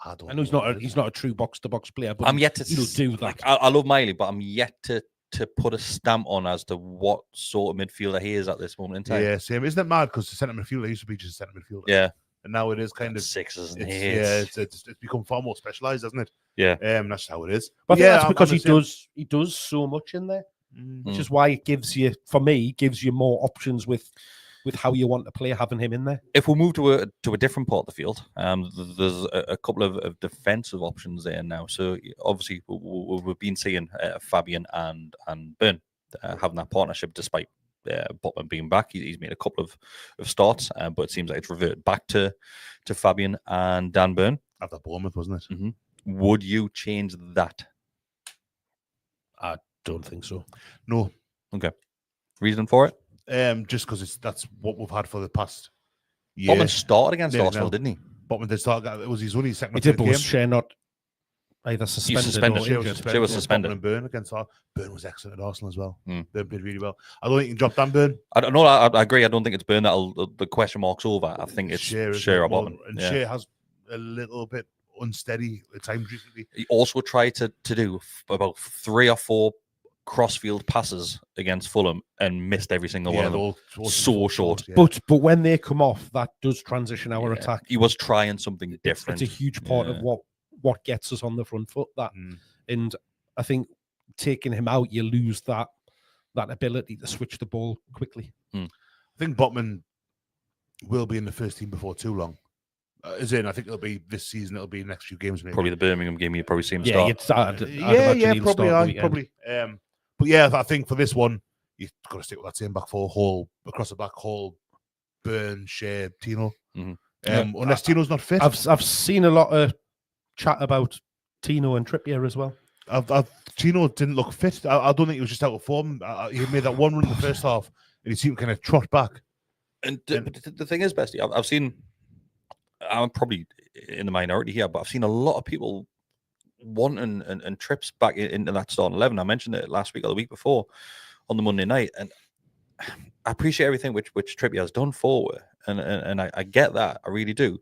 I know he's not a true box to box player, but I'm yet to do that. Like, I love Miley, but I'm yet to put a stamp on as to what sort of midfielder he is at this moment in time. Yeah, same. Isn't it mad? Because the centre midfielder used to be just a centre midfielder. Yeah. And now it is kind of 6s and 8s. Yeah, it's become far more specialised, hasn't it? Yeah. That's how it is. But I think that's because he does so much in there, which is why it gives you more options with how you want to play, having him in there. If we move to a different part of the field, there's a couple of defensive options there now. So obviously we've been seeing Fabian and Burn having that partnership, despite Botman being back. He's made a couple of starts, but it seems like it's reverted back to Fabian and Dan Burn. After Bournemouth, wasn't it? Mm-hmm. Would you change that? I don't think so. No. Okay. Reason for it? Just because that's what we've had for the past year. Botman started against Arsenal, didn't he? Botman did start. It was his only second. He did, but was Shea not either suspended suspended. or Shea injured. Shea was suspended. And Burn against Arsenal. Burn was excellent at Arsenal as well. Mm. Burn played really well. I don't think you can drop down Burn. I don't know. I agree. I don't think it's Burn that the question mark's over. I think it's Shea or Botman. And Shea has a little bit unsteady at times recently. He also tried to do about 3 or 4 crossfield passes against Fulham and missed every single one of them. So short. Yeah. But when they come off, that does transition our attack. He was trying something different. It's a huge part of what gets us on the front foot. And I think taking him out, you lose that ability to switch the ball quickly. I think Botman will be in the first team before too long. I think it'll be this season. It'll be the next few games. Maybe. Probably the Birmingham game. You probably see him start. Probably. But yeah, I think for this one, you've got to stick with that same back four. Hall across the back. Hall, Burn, Shea, Tino. Unless Tino's not fit. I've seen a lot of chat about Tino and Trippier as well. Tino didn't look fit. I don't think he was just out of form. He made that one run in the first half, and he seemed kind of trot back. And the thing is, Bestie, I've seen. I'm probably in the minority here, but I've seen a lot of people wanting and trips back into that starting 11. I mentioned it last week or the week before on the Monday night, and I appreciate everything which Trippier has done forward, and I get that, I really do.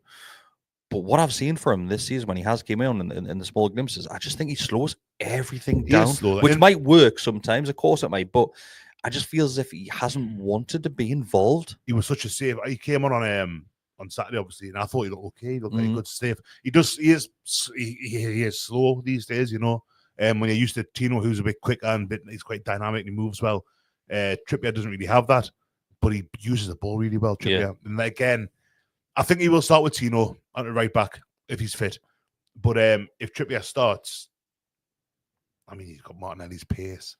But what I've seen from him this season when he has came in the small glimpses, I just think he slows everything down, which might work sometimes. Of course it might, but I just feel as if he hasn't wanted to be involved. He was such a save. He came on Saturday, obviously, and I thought he looked okay. He looked like a good save. He is slow these days, you know. When you're used to Tino, who's a bit quicker and he's quite dynamic and he moves well. Trippier doesn't really have that, but he uses the ball really well, Trippier. Yeah. And again, I think he will start with Tino on the right back if he's fit. But if Trippier starts, I mean, he's got Martinelli's pace.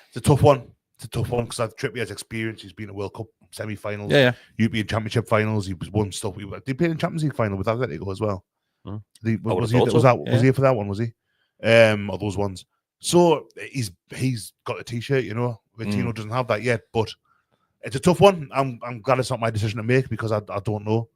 It's a tough one. Because Trippier's experience. He's been at World Cup semi-finals, European Championship finals. He was won stuff. He played in Champions League final with Atletico as well. Was he for that one? Was he? Or those ones? So he's got a T-shirt, you know. Tino doesn't have that yet, but it's a tough one. I'm glad it's not my decision to make because I don't know.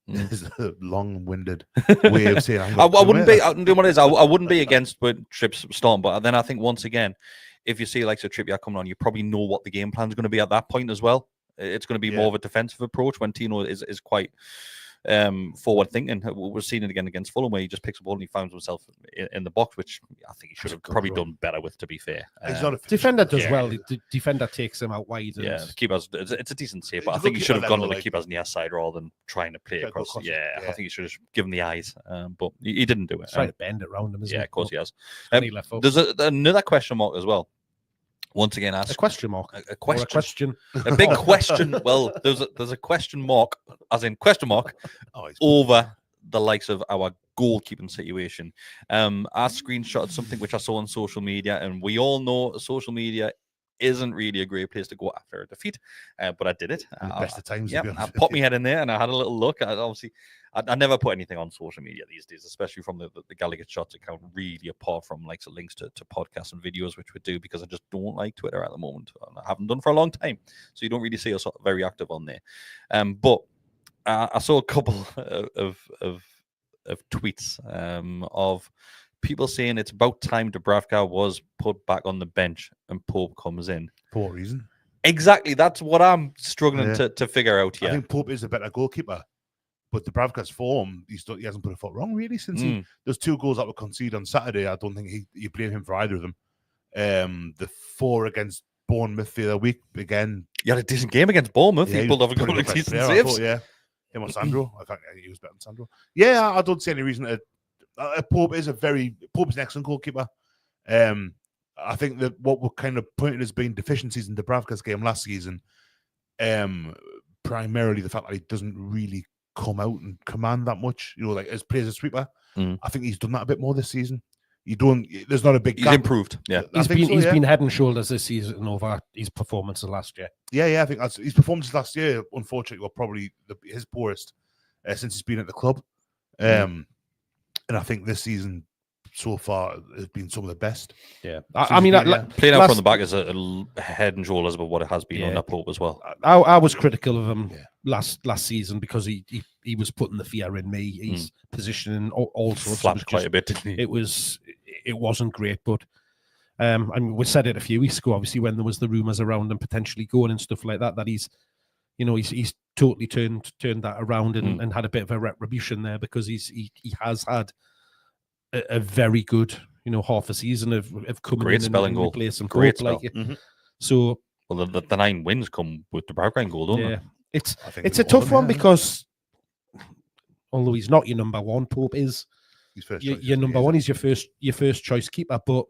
It's a long-winded way of saying I wouldn't be. I wouldn't be against with Trips starting, but then I think once again, if you see like Trippier coming on, you probably know what the game plan is going to be at that point as well. It's going to be more of a defensive approach when Tino is quite forward thinking. We're seeing it again against Fulham where he just picks up ball and he finds himself in the box, which I think he should have probably done better with, to be fair. Defender does well. The defender takes him out wide. And... Yeah, the keeper's it's a decent save, but I think he should have gone to the keeper's near side rather than trying to play across. I think he should have given the eyes, but he didn't do it. He's trying to bend it around him, isn't he? Yeah, of course he has. There's another question mark as well. Once again, ask a question mark. A question. A big question. Well, there's a question mark, as in question mark, over the likes of our goalkeeping situation. I screenshotted something which I saw on social media, and we all know social media isn't really a great place to go after a defeat, but I did it. Best of times. Yeah, I popped my head in there and I had a little look. I never put anything on social media these days, especially from the Gallagher Shots account, really, apart from like links to podcasts and videos, which we do, because I just don't like Twitter at the moment. I haven't done for a long time, so you don't really see us very active on there. But I saw a couple of tweets of people saying it's about time Dubravka was put back on the bench and Pope comes in. For what reason? Exactly. That's what I'm struggling to figure out here. I think Pope is a better goalkeeper, but Dubravka's form, he hasn't put a foot wrong, really, since those 2 goals that were conceded on Saturday. I don't think you blame him for either of them. The 4 against Bournemouth the other week, again. He had a decent game against Bournemouth. He pulled off a couple of decent saves. Him or Sandro. I think he was better than Sandro. Yeah, I don't see any reason to. Pope is an excellent goalkeeper. I think that what we're kind of pointing as being deficiencies in Dubravka's game last season, primarily the fact that he doesn't really come out and command that much, you know, like as plays a sweeper. I think he's done that a bit more this season. There's not a big gap. He's improved. Yeah, he's been head and shoulders this season over his performances last year. Yeah, I think his performances last year, unfortunately, were probably his poorest since he's been at the club. And I think this season, so far has been some of the best. Yeah, Playing out from the back is a head and shoulders above what it has been under Pope as well. I was critical of him last season because he was putting the fear in me. He's positioning all sorts. Flapped quite a bit, didn't he? It wasn't great, but I mean, we said it a few weeks ago. Obviously, when there was the rumours around him potentially going and stuff like that, that he's totally turned that around and had a bit of a retribution there because he has had a very good half a season of coming great in spelling and goal, replacing great Pope, spell. So well, the 9 wins come with the Bergwijn goal, don't they? It's a tough one because although he's not your number one, Pope is your number one. He's your first choice keeper, but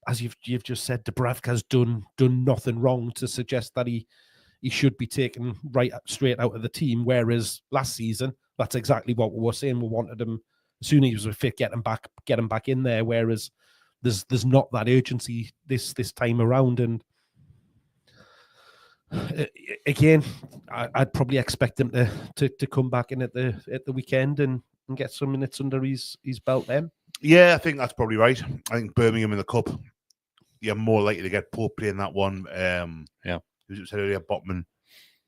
as you've just said, Dubravka's done nothing wrong to suggest that he should be taken straight out of the team. Whereas last season, that's exactly what we were saying. We wanted him as soon as he was fit, get him back in there. Whereas there's not that urgency this time around. And again, I'd probably expect him to come back in at the weekend and get some minutes under his belt then. Yeah, I think that's probably right. I think Birmingham in the cup, you're more likely to get Pope playing that one. As you said earlier, Botman,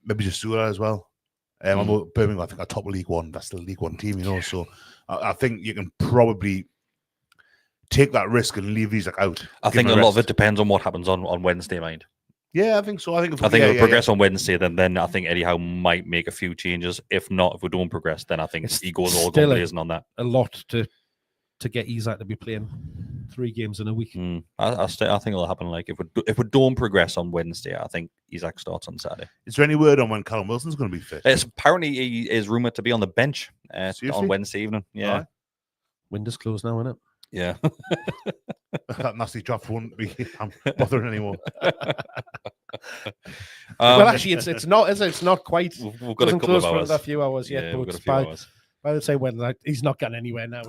maybe Jasula as well. I know Birmingham, I think, are top of League One. That's the League One team, So I think you can probably take that risk and leave these out. I think a lot of it depends on what happens on Wednesday, mind. Yeah, I think so. I think if we progress on Wednesday, then I think Eddie Howe might make a few changes. If not, if we don't progress, then I think he goes all blazing on that. A lot to get Isak to be playing 3 games in a week. I think it'll happen. Like if we don't progress on Wednesday, I think Isak starts on Saturday. Is there any word on when Callum Wilson's going to be fit? It's apparently he is rumored to be on the bench on Wednesday evening. Yeah, right. Window's closed now, isn't it? Yeah. That nasty draft won't be bothering anymore. Well, actually, it's not. Is it? It's not quite. We've got a couple of hours. For a few hours yet, but it's I would say when he's not getting anywhere now.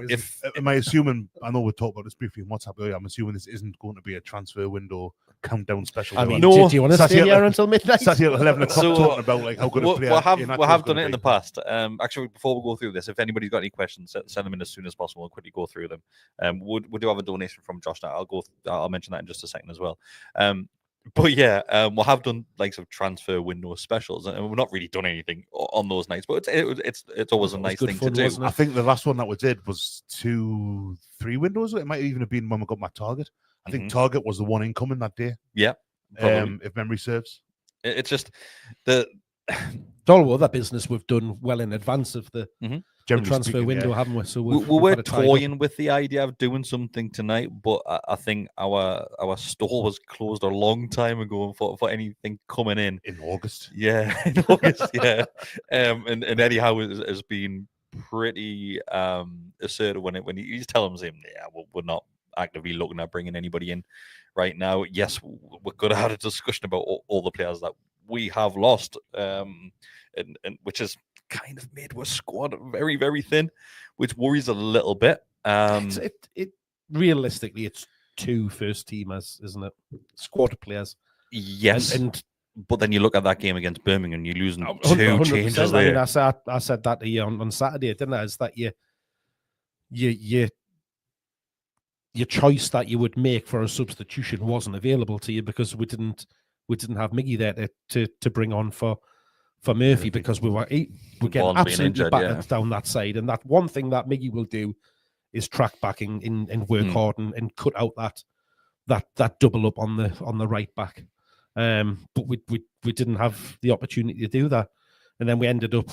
Am I assuming? I know we talked about this briefly in WhatsApp earlier. I'm assuming this isn't going to be a transfer window countdown special. I mean, do you want to stay here until midnight? Sat here at 11 o'clock talking about like how good a player. We have done it in the past. Actually, before we go through this, if anybody's got any questions, send them in as soon as possible. We'll quickly go through them. We do have a donation from Josh now. I'll mention that in just a second as well. But yeah, we have done like some transfer window specials, and we've not really done anything on those nights. But it's always a nice thing to do. I think the last one that we did was 2-3 windows. It might even have been when we got my target. I think target was the one incoming that day. Yeah, if memory serves. It's just all other business we've done well in advance of the transfer window, haven't we? So we were toying with the idea of doing something tonight, but I think our store was closed a long time ago for anything coming in August. Yeah, in August. Yeah, and Eddie Howe has been pretty assertive when he's telling him, we're not actively looking at bringing anybody in right now. Yes, we could have had a discussion about all the players that we have lost, and which is kind of made our squad very, very thin, which worries a little bit. It realistically, it's 2 first teamers, isn't it? Squad players. Yes, but then you look at that game against Birmingham, you're losing 2 changes there. I mean, I said that to you on Saturday, didn't I? Is that your choice that you would make for a substitution wasn't available to you because we didn't have Miggy there to bring on for Murphy because we're getting absolutely battered down that side. And that one thing that Miggy will do is track back and work hard and cut out that double up on the right back. But we didn't have the opportunity to do that. And then we ended up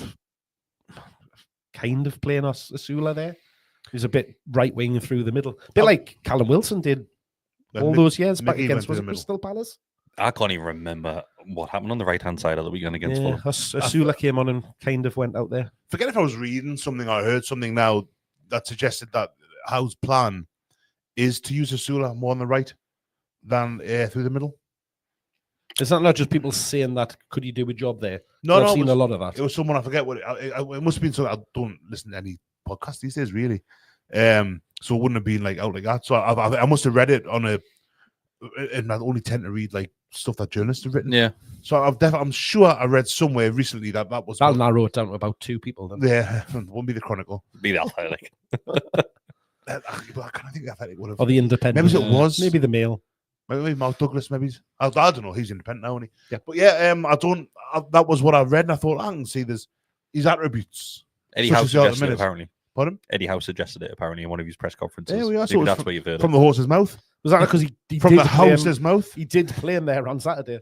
kind of playing Asula there. He was a bit right wing through the middle. A bit like Callum Wilson did all those years back against Crystal Palace. I can't even remember what happened on the right-hand side of the weekend against Fulham. Asula came on and kind of went out there. Forget if I was reading something or heard something now that suggested that Howe's plan is to use Asula more on the right than through the middle. Is that not just people saying that? Could you do a job there? No, I've seen a lot of that. It was someone, I forget what it must have been. So I don't listen to any podcast these days, really. So it wouldn't have been like out like that. So I must have read it on and I only tend to read like stuff that journalists have written. Yeah. So I'm sure I read somewhere recently that was. I'll narrow it down to about 2 people then. Yeah, it won't be the Chronicle. Be that high, like. I can't think Athletic would have. Or the Independent. Maybe it was. Maybe the Mail. Maybe Mark Douglas. Maybe I don't know. He's independent now, isn't he? Yeah. But yeah, that was what I read, and I thought I can see his attributes. Eddie Such Howe as the other suggested it, minutes. apparently. Pardon? Eddie Howe suggested it, apparently, in one of his press conferences. Yeah, we are. Maybe So that's from, where you've heard from it. the horse's mouth. Was that because he From did the play him- house's mouth. He did play him there on Saturday.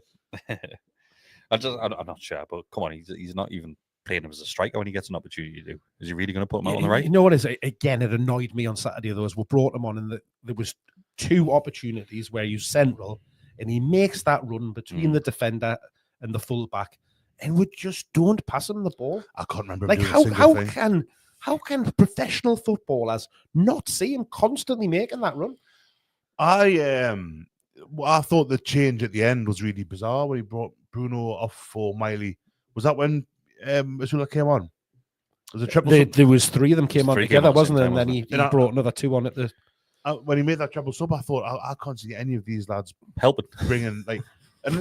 I'm not sure, but come on, he's not even playing him as a striker when he gets an opportunity to do. Is he really going to put him out on the right? You know what is? Again, it annoyed me on Saturday, though, as we brought him on, and there was 2 opportunities where he's central, and he makes that run between the defender and the fullback, and we just don't pass him the ball. I can't remember. Like how can professional footballers not see him constantly making that run? I thought the change at the end was really bizarre when he brought Bruno off for Miley. Was that when Azula came on? Was it triple? There was 3 of them came on 3 together, came on wasn't at there? the And same then time, he brought another 2 on at the. When he made that triple sub, I thought I can't see any of these lads Helping. bringing like, and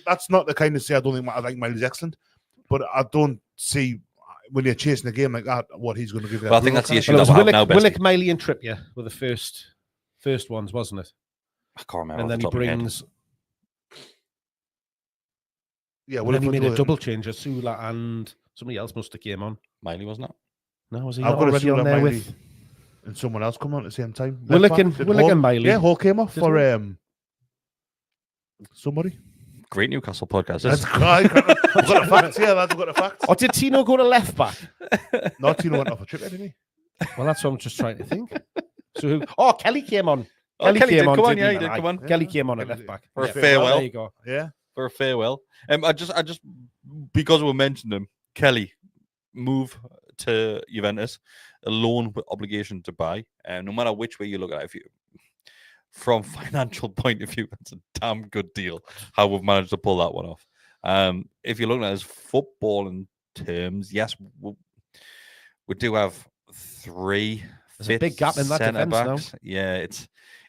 that's not the kind of say I don't think I think Miley's excellent, but I don't see when you're chasing a game like that what he's going to give you. Well, I think that's the issue. Well, it that was we'll have now, Willock, Bestie. Miley, and Trippier were the first ones, wasn't it? I can't remember. And off then the he top of my head. brings. Yeah, Well, then he made a double change. Sula and somebody else must have came on. Miley, wasn't it? No, was he I've not got a already on Sula, there Miley, with and someone else come on at the same time. Willock Left back, did and Hall- Miley? Yeah, Hall came off Did for Hall? somebody. Great Newcastle podcast. That's This. I've got the facts. Yeah, lads, I've got the facts. Or did Tino go to left back? Not Tino went off a trip, didn't he? Well, that's what I'm just trying to think. So who? Oh, Kelly came on. Oh, Kelly did come on. didn't Yeah, he? he did Aye. come on. Kelly came on at Yeah. left back. For a Yeah. farewell. There you go. Yeah. For a farewell. I just because we mentioned him, Kelly, move to Juventus, a loan with obligation to buy. No matter which way you look at it, from financial point of view, that's a damn good deal. How we've managed to pull that one off. If you're looking at it as football in terms, yes, we do have 3. There's a big gap in that defence now. centre-backs. Yeah,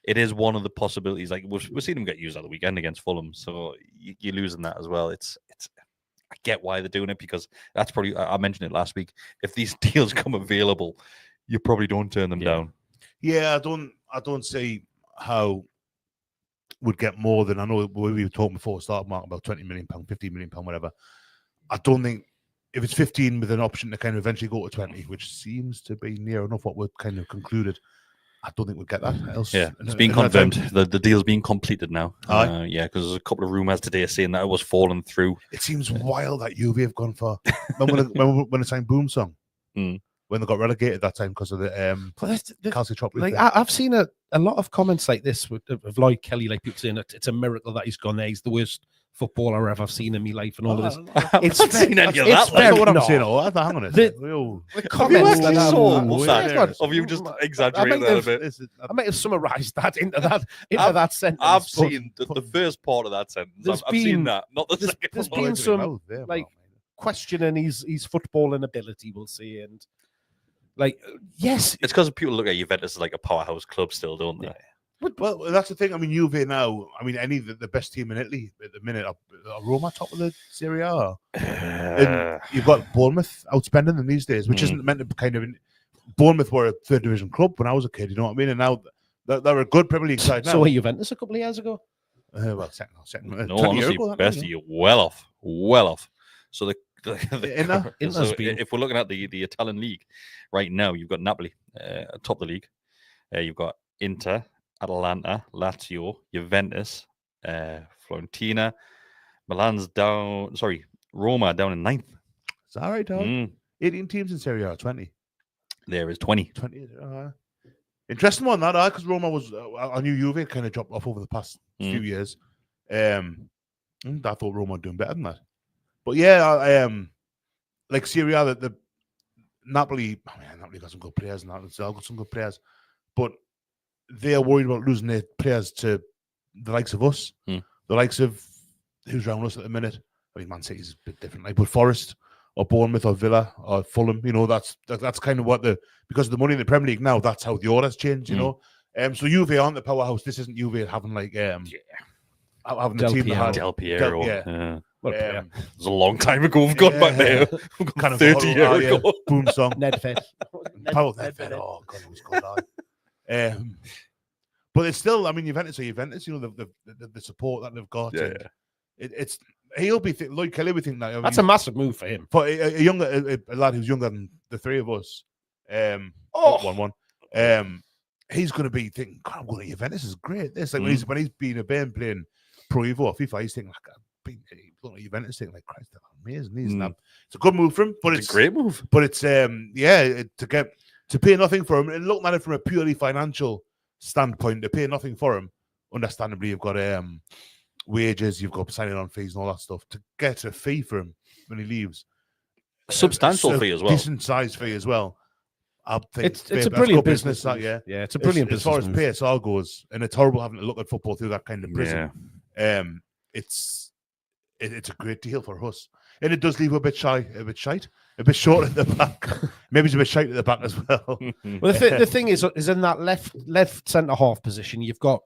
it is one of the possibilities. Like we've seen him get used at the weekend against Fulham, so you're losing that as well. It's. I get why they're doing it because that's probably. I mentioned it last week. If these deals come available, you probably don't turn them down. Yeah, I don't see how would get more than I know we were talking before the start, Mark, about £20 million, £15 million, whatever. I don't think if it's 15 with an option to kind of eventually go to 20, which seems to be near enough what we've kind of concluded, I don't think we'd get that else. Yeah, it's been confirmed. The deal's being completed now. Aye. Yeah, because there's a couple of rumours today saying that it was falling through. It seems wild that Juve have gone for when they signed Boom Song, when they got relegated that time because of the Kelsey Chop. Like I've seen a lot of comments like this of Lloyd Kelly, like people saying it's a miracle that he's gone there.'s the worst footballer I've ever seen in my life, and all of this. It's not seen any of it's that. That's not what I'm no. saying. Oh, hang on a The- second. Yo. The Have you comments actually that saw I'm- what's Yeah, that? God, Have you just I exaggerated might that a have- bit? I might have summarised that into I've- that sentence. I've but seen the first part of that sentence. There's I've seen been- that, not the there's- second there's part. been some, Mouth there, like, Mark. questioning his footballing ability, we'll see, and like yes, It's because people look at Juventus as like a powerhouse club still, don't they? Well, that's the thing. I mean, Juve now. I mean, any the best team in Italy at the minute are Roma top of the Serie A. And you've got Bournemouth outspending them these days, which isn't meant to kind of. Bournemouth were a third division club when I was a kid. You know what I mean? And now they're a good Premier League side now. so were Juventus a couple of years ago. Well, second, No, 20 years honestly, ago, that best was, you're well off. So Inter's so been- if we're looking at the Italian league right now, you've got Napoli top of the league. You've got Inter, Atalanta, Lazio, Juventus, Fiorentina, Milan's down. Sorry, Roma down in 9th. Is that right, Tom? 18 teams in Serie A, 20. There is 20. 20. Interesting one, that, because Roma was. I knew Juve kind of dropped off over the past few years. I thought Roma were doing better than that. But yeah, like Serie A, the Napoli, Napoli got some good players and that. They've got some good players. But they are worried about losing their players to the likes of us, the likes of who's around us at the minute. I mean, Man City's a bit different, like, but Forest or Bournemouth or Villa or Fulham, you know, that's kind of what because of the money in the Premier League now, that's how the order's changed, you know. So Juve aren't the powerhouse. This isn't Juve having like having the Del team that Piero. had Del Piero. yeah. What a player. It was a long time ago. We've gone back there. We've gone kind of 30 years ago. Boom Song. Nedved. Power Nedved. Oh god, it was good. But it's still, I mean, Juventus are Juventus. You know, the support that they've got. Yeah. It's he'll be Lloyd Kelly would think that. I mean, That's a massive move for him. for a lad who's younger than the three of us. 1-1. He's going to be thinking, God, I'm going to Juventus. Is great. This like when he's been a band playing Pro Evo or FIFA, he's thinking like, looking at Juventus, thinking like, Christ, they're amazing. It's a good move for him, but it's a great move. But it's to pay nothing for him and looking at it from a purely financial standpoint, to pay nothing for him. Understandably, you've got wages, you've got signing on fees and all that stuff. To get a fee for him when he leaves, substantial fee as well, decent size fee as well. I think it's a brilliant business. It's a brilliant business. As far as PSR goes, and it's horrible having to look at football through that kind of prism. It's a great deal for us, and it does leave a bit short at the back. Maybe it's a bit shite at the back as well. Well, the thing is in that left centre half position, you've got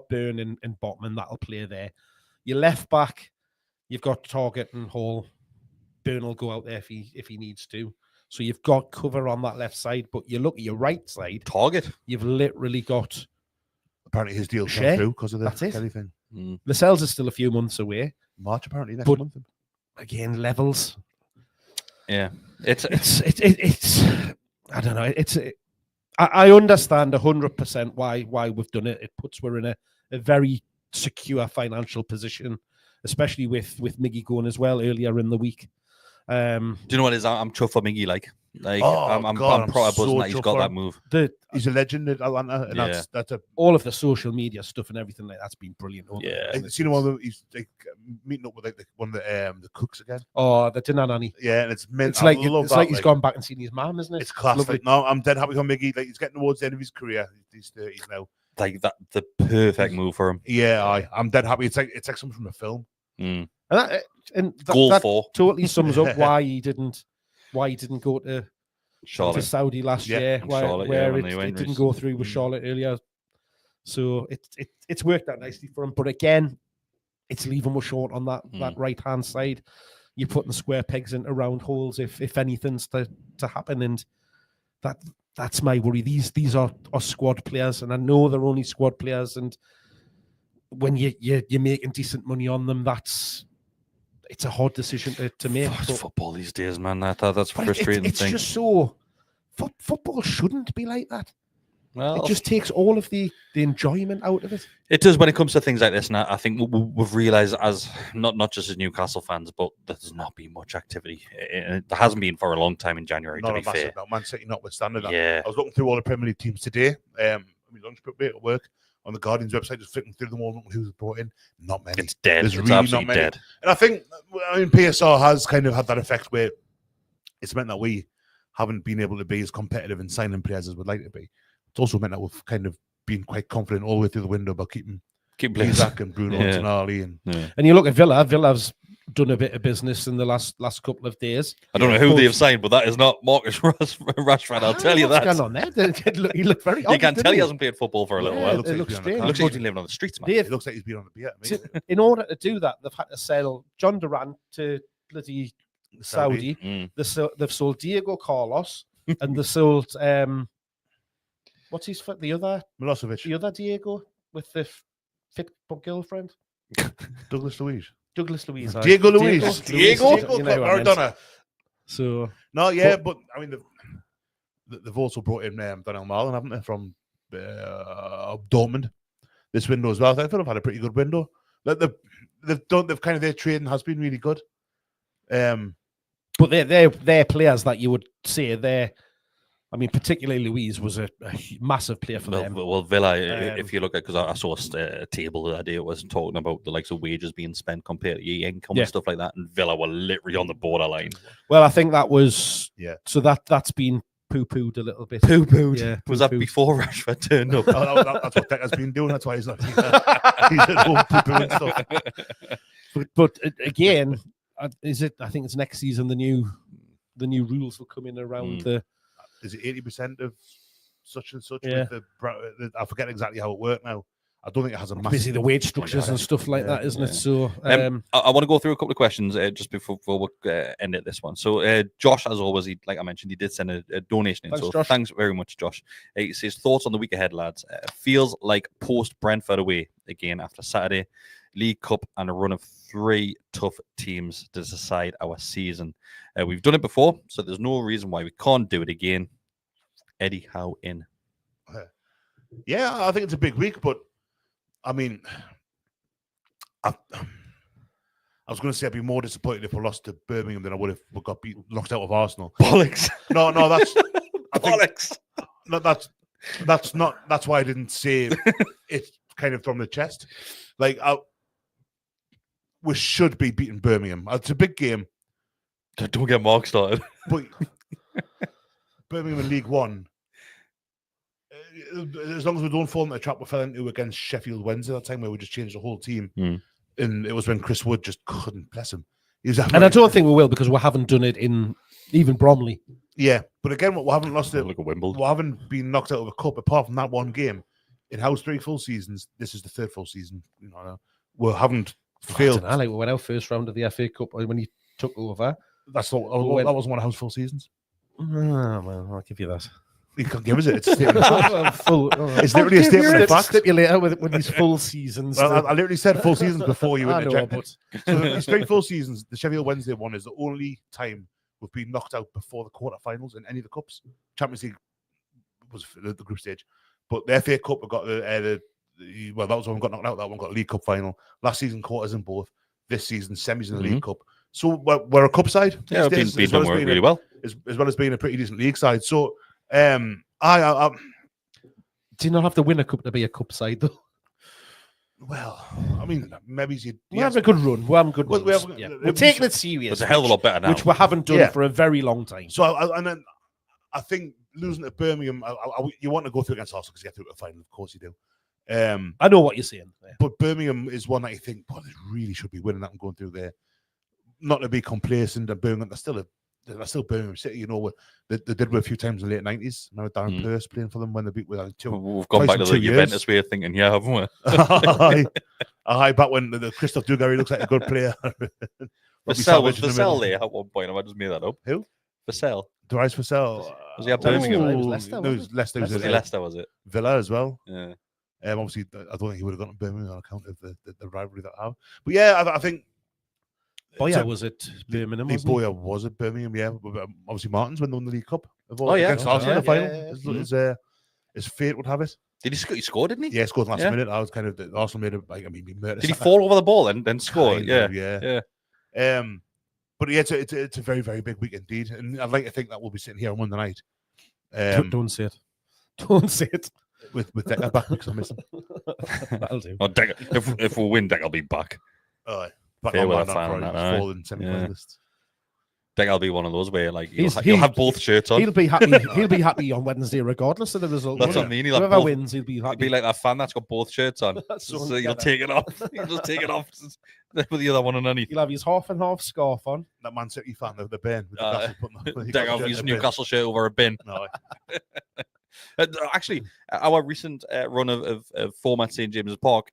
Byrne and Botman that'll play there. Your left back, you've got Target and Hall. Byrne will go out there if he needs to. So you've got cover on that left side, but you look at your right side. Target. You've literally got. Apparently his deal came through because of the Kelly thing. Lascelles is still a few months away. March apparently next month. Again, levels. Yeah, it's. I don't know. I understand 100% why we've done it. It puts we're in a very secure financial position, especially with Miggy going as well earlier in the week. Do you know what it is? I'm chuffed for Miggy. I'm proud of buzzing that he's got that move. He's a legend at Atlanta, and that's all of the social media stuff and everything like that's been brilliant. I've seen him he's like meeting up with one of the cooks again. Oh, the dinner nanny. Yeah, and it's like he's gone back and seen his mom, isn't it? It's classic. No, I'm dead happy for Miggy. Like he's getting towards the end of his career. He's 30s now. Like that, the perfect move for him. Yeah, I'm dead happy. It's like something from a film. That totally sums up why he didn't go to Saudi last year, where it didn't go through with Charlotte earlier. So it's worked out nicely for him. But again, it's leaving us short on that right hand side. You're putting square pegs into round holes if anything's to happen, and that's my worry. These are squad players, and I know they're only squad players, and when you're making decent money on them, it's a hard decision to make. It's football these days, man. That's frustrating. It's just so football shouldn't be like that. Well, it just takes all of the enjoyment out of it. It does when it comes to things like this, and I think we've realised, as not just as Newcastle fans, but there's not been much activity. There hasn't been for a long time in January. Not to be fair, Man City notwithstanding that. Yeah, I was looking through all the Premier League teams today. Lunch break at work on the Guardian's website, just flicking through them all, who's brought in. Not many. It's dead. There's it's really absolutely not many. Dead. And I think, PSR has kind of had that effect where it's meant that we haven't been able to be as competitive in signing players as we'd like to be. It's also meant that we've kind of been quite confident all the way through the window about keeping players. Isaac and Bruno and Tonali. And you look at Villa. Villa's done a bit of business in the last couple of days. I don't know who they have signed, but that is not Marcus Rashford. I'll tell you that. What's going on there? He looked very. You can tell he hasn't played football for a little while. It looks strange. It looks like he's been living on the streets, man. It looks like he's been on the beer. In order to do that, they've had to sell John Durant to bloody Saudi. They've sold Diego Carlos, and they sold what's his the other Milosevic, the other Diego with the fit girlfriend, Douglas Luiz. Diego Luiz. Maradona. So but I mean they've also brought in Daniel Marlon, haven't they, from Dortmund this window as well. I think they've had a pretty good window. Their trading has been really good. But they're players that you would say I mean, particularly Luiz was a massive player for them. Well, Villa, if you look at, because I saw a table the other day, it was talking about the likes of wages being spent compared to your income and stuff like that, and Villa were literally on the borderline. Well, I think that was so that's been poo-pooed a little bit. Poo-pooed. Yeah, was that before Rashford turned up? That's what Decker's been doing. That's why he's not. He's at home poo-pooing stuff. But again, I think it's next season. The new rules will come in around the. Is it 80% of such and such? With I forget exactly how it worked now. I don't think it has a massive. Busy the wage structures and stuff like that, isn't it? So, I want to go through a couple of questions just before we end it this one. So, Josh, as always, like I mentioned, he did send a donation in. Thanks, so, Josh. thanks very much, Josh. He says, thoughts on the week ahead, lads. Feels like post Brentford away again after Saturday, League Cup, and a run of 3 tough teams to decide our season. We've done it before, so there's no reason why we can't do it again. Eddie Howe in. Yeah, I think it's a big week, but I mean, I was going to say I'd be more disappointed if we lost to Birmingham than I would if we got knocked out of Arsenal. Bollocks. No, that's bollocks. That's why I didn't say it kind of from the chest. Like, we should be beating Birmingham. It's a big game. Don't get Mark started. But Birmingham in League One, as long as we don't fall into the trap we fell into against Sheffield Wednesday that time where we just changed the whole team. And it was when Chris Wood just couldn't, bless him. And I don't think we will, because we haven't done it in even Bromley. Yeah, but again, we haven't lost it. Look at Wimbledon. We haven't been knocked out of a cup apart from that one game. In Howe's 3 full seasons, this is the 3rd full season. You know, we haven't failed. Like we went out first round of the FA Cup when he took over. That wasn't one of Howe's full seasons. Well, I'll give you that. You can't give us it. It's a statement. It's literally a statement of fact. Stipulator with these full seasons. Well, I literally said full seasons before you I know, interjected. So these 3 full seasons, the Sheffield Wednesday one is the only time we've been knocked out before the quarterfinals in any of the cups. Champions League was the group stage, but the FA Cup we got that was when we got knocked out. That one got League Cup final. Last season quarters in both. This season semis in the League Cup. So we're a cup side. Yeah, been done really well, as well as being a pretty decent league side. So. Do you not have to win a cup to be a cup side, though? Well, I mean, maybe we have a good run. We're taking it serious. It's a hell of a lot better now, which we haven't done for a very long time. So, then I think losing to Birmingham, you want to go through against Arsenal because you get through to the final. Of course, you do. I know what you're saying, but Birmingham is one that you think, boy, they really should be winning that and going through there. Not to be complacent, and Birmingham, they're still Birmingham City, you know. They did it a few times in the late 90s. Now Darren Pearce playing for them when they beat with we've gone back to the Juventus way of thinking, yeah, haven't we? Aye, back when the Christoph Dugarry looks like a good player. Vassell was Vassell there at one point. I just made that up. Who? Vassell. Darius Vassell. Was he at Birmingham? It was Leicester. No, it was Leicester. Leicester, was it? Villa as well. Yeah. Obviously, I don't think he would have gone to Birmingham on account of the rivalry that I have. But yeah, I think. Boya was at Birmingham. Boya was at Birmingham, yeah. Obviously, Martins when they won the League Cup. Against Arsenal in the final. His fate would have it. Did he score? Didn't he? Yeah, scored last minute. I was kind of Arsenal made it. Did he fall over the ball and then score? Yeah. But yeah, it's a very, very big week indeed, and I'd like to think that we'll be sitting here on Monday night. Don't say it. Don't say it. With Decker back because I miss him. That'll do. Oh, Decker, if we win, Decker will be back. Back on that fallen semi-finalists. Decker will be one of those where he'll have both shirts on. He'll be happy. He'll be happy on Wednesday regardless of the result. That's what I mean. Whoever wins, he'll be happy. He'll be like that fan that's got both shirts on. So you'll take it off. You'll just take it off with the other one underneath. He'll have his half and half scarf on. That Man City fan of the bin. Decker will his Newcastle shirt over a bin. No. Actually, our recent run of format St James's Park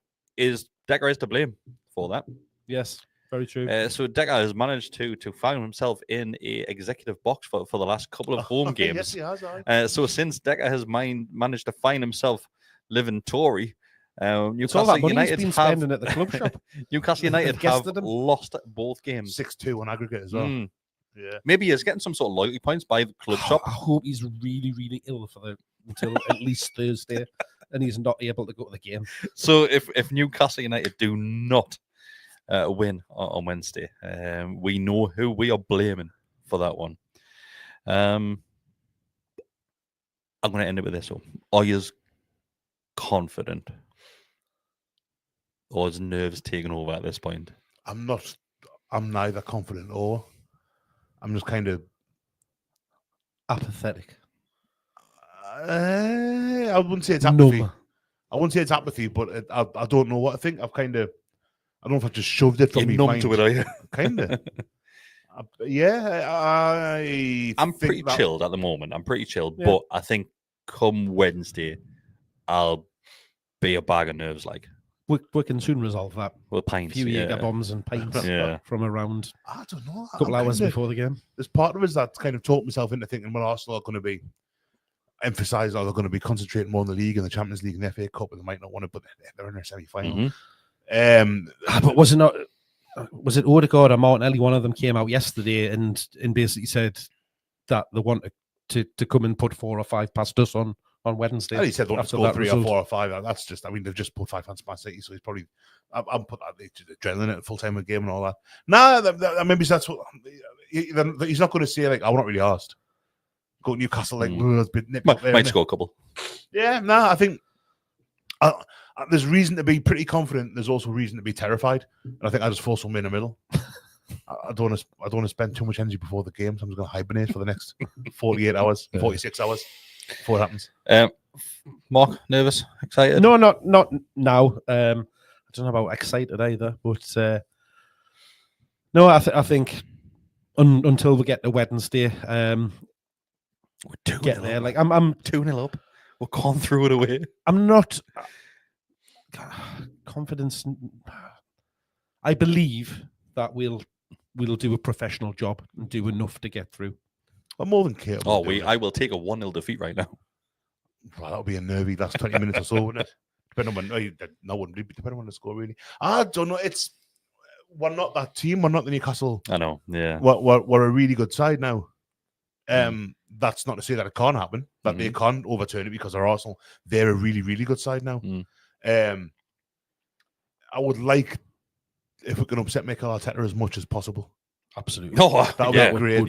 Decker is to blame for that. Yes, very true. So Decker has managed to find himself in a executive box for the last couple of home games. Yes, he has. So since Decker has managed to find himself living Tory, Newcastle United been spending at the club shop. Newcastle United have lost both games, 6-2 on aggregate as well. Yeah, maybe he's getting some sort of loyalty points by the club shop. I hope he's really, really ill until at least Thursday, and he's not able to go to the game. So if Newcastle United do not win on Wednesday, we know who we are blaming for that one. I'm going to end it with this. Are you confident, or is nerves taking over at this point? I'm neither confident or I'm just kind of apathetic. I wouldn't say it's apathy. Numb. I wouldn't say it's apathy, but I don't know what I think. I don't know if I just shoved it from my mind. To it, are you? Kind of. Yeah, I'm pretty chilled at the moment. I'm pretty chilled, but I think come Wednesday, I'll be a bag of nerves. Like we can soon resolve that. with A pints, few Jaeger bombs and pints Yeah. from around I don't know. a couple hours before the game. There's part of us that kind of talked myself into thinking, well, Arsenal are going to be emphasised, or they're going to be concentrating more on the league and the Champions League and the FA Cup, and they might not want to, but they're in their semi-final. But was it Odegaard or Martinelli? One of them came out yesterday and basically said that they wanted to come and put 4 or 5 past us on Wednesday. And he said they want to after score that 3 result. or 4 or 5. That's just, I mean, they've just put 5 fans past City, so he's probably, I'm put that adrenaline at a full-time game and all that. Nah, maybe that's what, he's not going to say, like, I'm not really asked. Go to Newcastle, like, might score a couple. Yeah, no, I think there's reason to be pretty confident. There's also reason to be terrified. And I think I just fall somewhere in the middle. I don't want to spend too much energy before the game, so I'm just going to hibernate for the next 48 hours, 46 hours before it happens. Mark, nervous, excited? No, not now. I don't know about excited either, but no, I think until we get to Wednesday, We're 2-0 get there. up. Like I'm 2-0 up. We're gone through it away. I'm not confidence. I believe that we'll do a professional job and do enough to get through. I'm more than capable. I will take a 1-0 defeat right now. Well, that'll be a nervy last 20 minutes or so, wouldn't it? Depending on wouldn't really depending on the score, really. I don't know. We're not that team. We're not the Newcastle. I know. Yeah. We're a really good side now. That's not to say that it can't happen, that they can't overturn it because they're Arsenal. They're a really, really good side now. I would like if we can upset Mikel Arteta as much as possible. Absolutely. Oh, That would yeah. be great.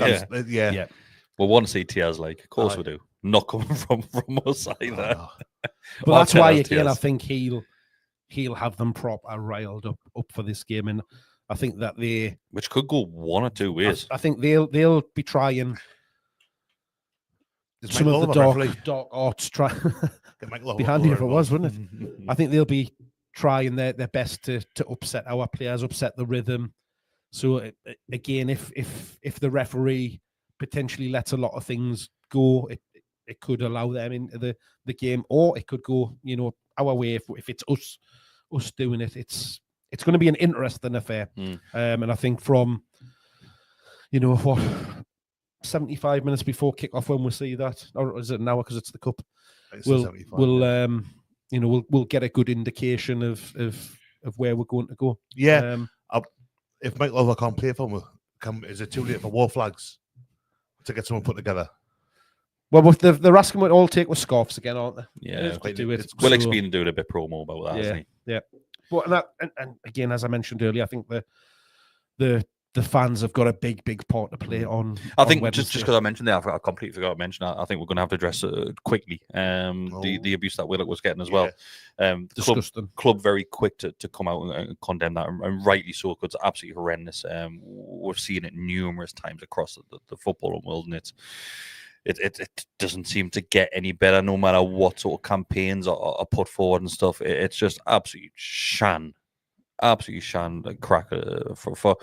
Yeah. We want to see tears, like, of course we do. Not coming from us either. But that's why, again, Tears. I think he'll have them proper riled up for this game, and I think that Which could go one or two ways. I think they'll be trying some of the dark arts. Be handy if it was, wouldn't it? I think they'll be trying their best to upset our players, upset the rhythm. So again, if the referee potentially lets a lot of things go, it could allow them into the game, or it could go, our way. If it's us doing it, it's going to be an interesting affair. And I think from 75 minutes before kickoff when we see that, or is it an hour because it's the cup? We'll get a good indication of where we're going to go. Yeah. If Mike Lover can't play for me, is it too late for war flags to get someone put together? Well, they're asking what all take with scarves again, aren't they? Yeah. Do it. Willick's been doing a bit promo about that, hasn't he? Yeah. But and again, as I mentioned earlier, I think the fans have got a big part to play on. I think Wednesday. just because I mentioned that, I completely forgot to mention that. I think we're going to have to address quickly the abuse that Willock was getting as well. Disgusting. Club very quick to come out and condemn that, and rightly so, because it's absolutely horrendous. We've seen it numerous times across the footballing world, and it doesn't seem to get any better, no matter what sort of campaigns are put forward and stuff. It's just absolutely shan crack for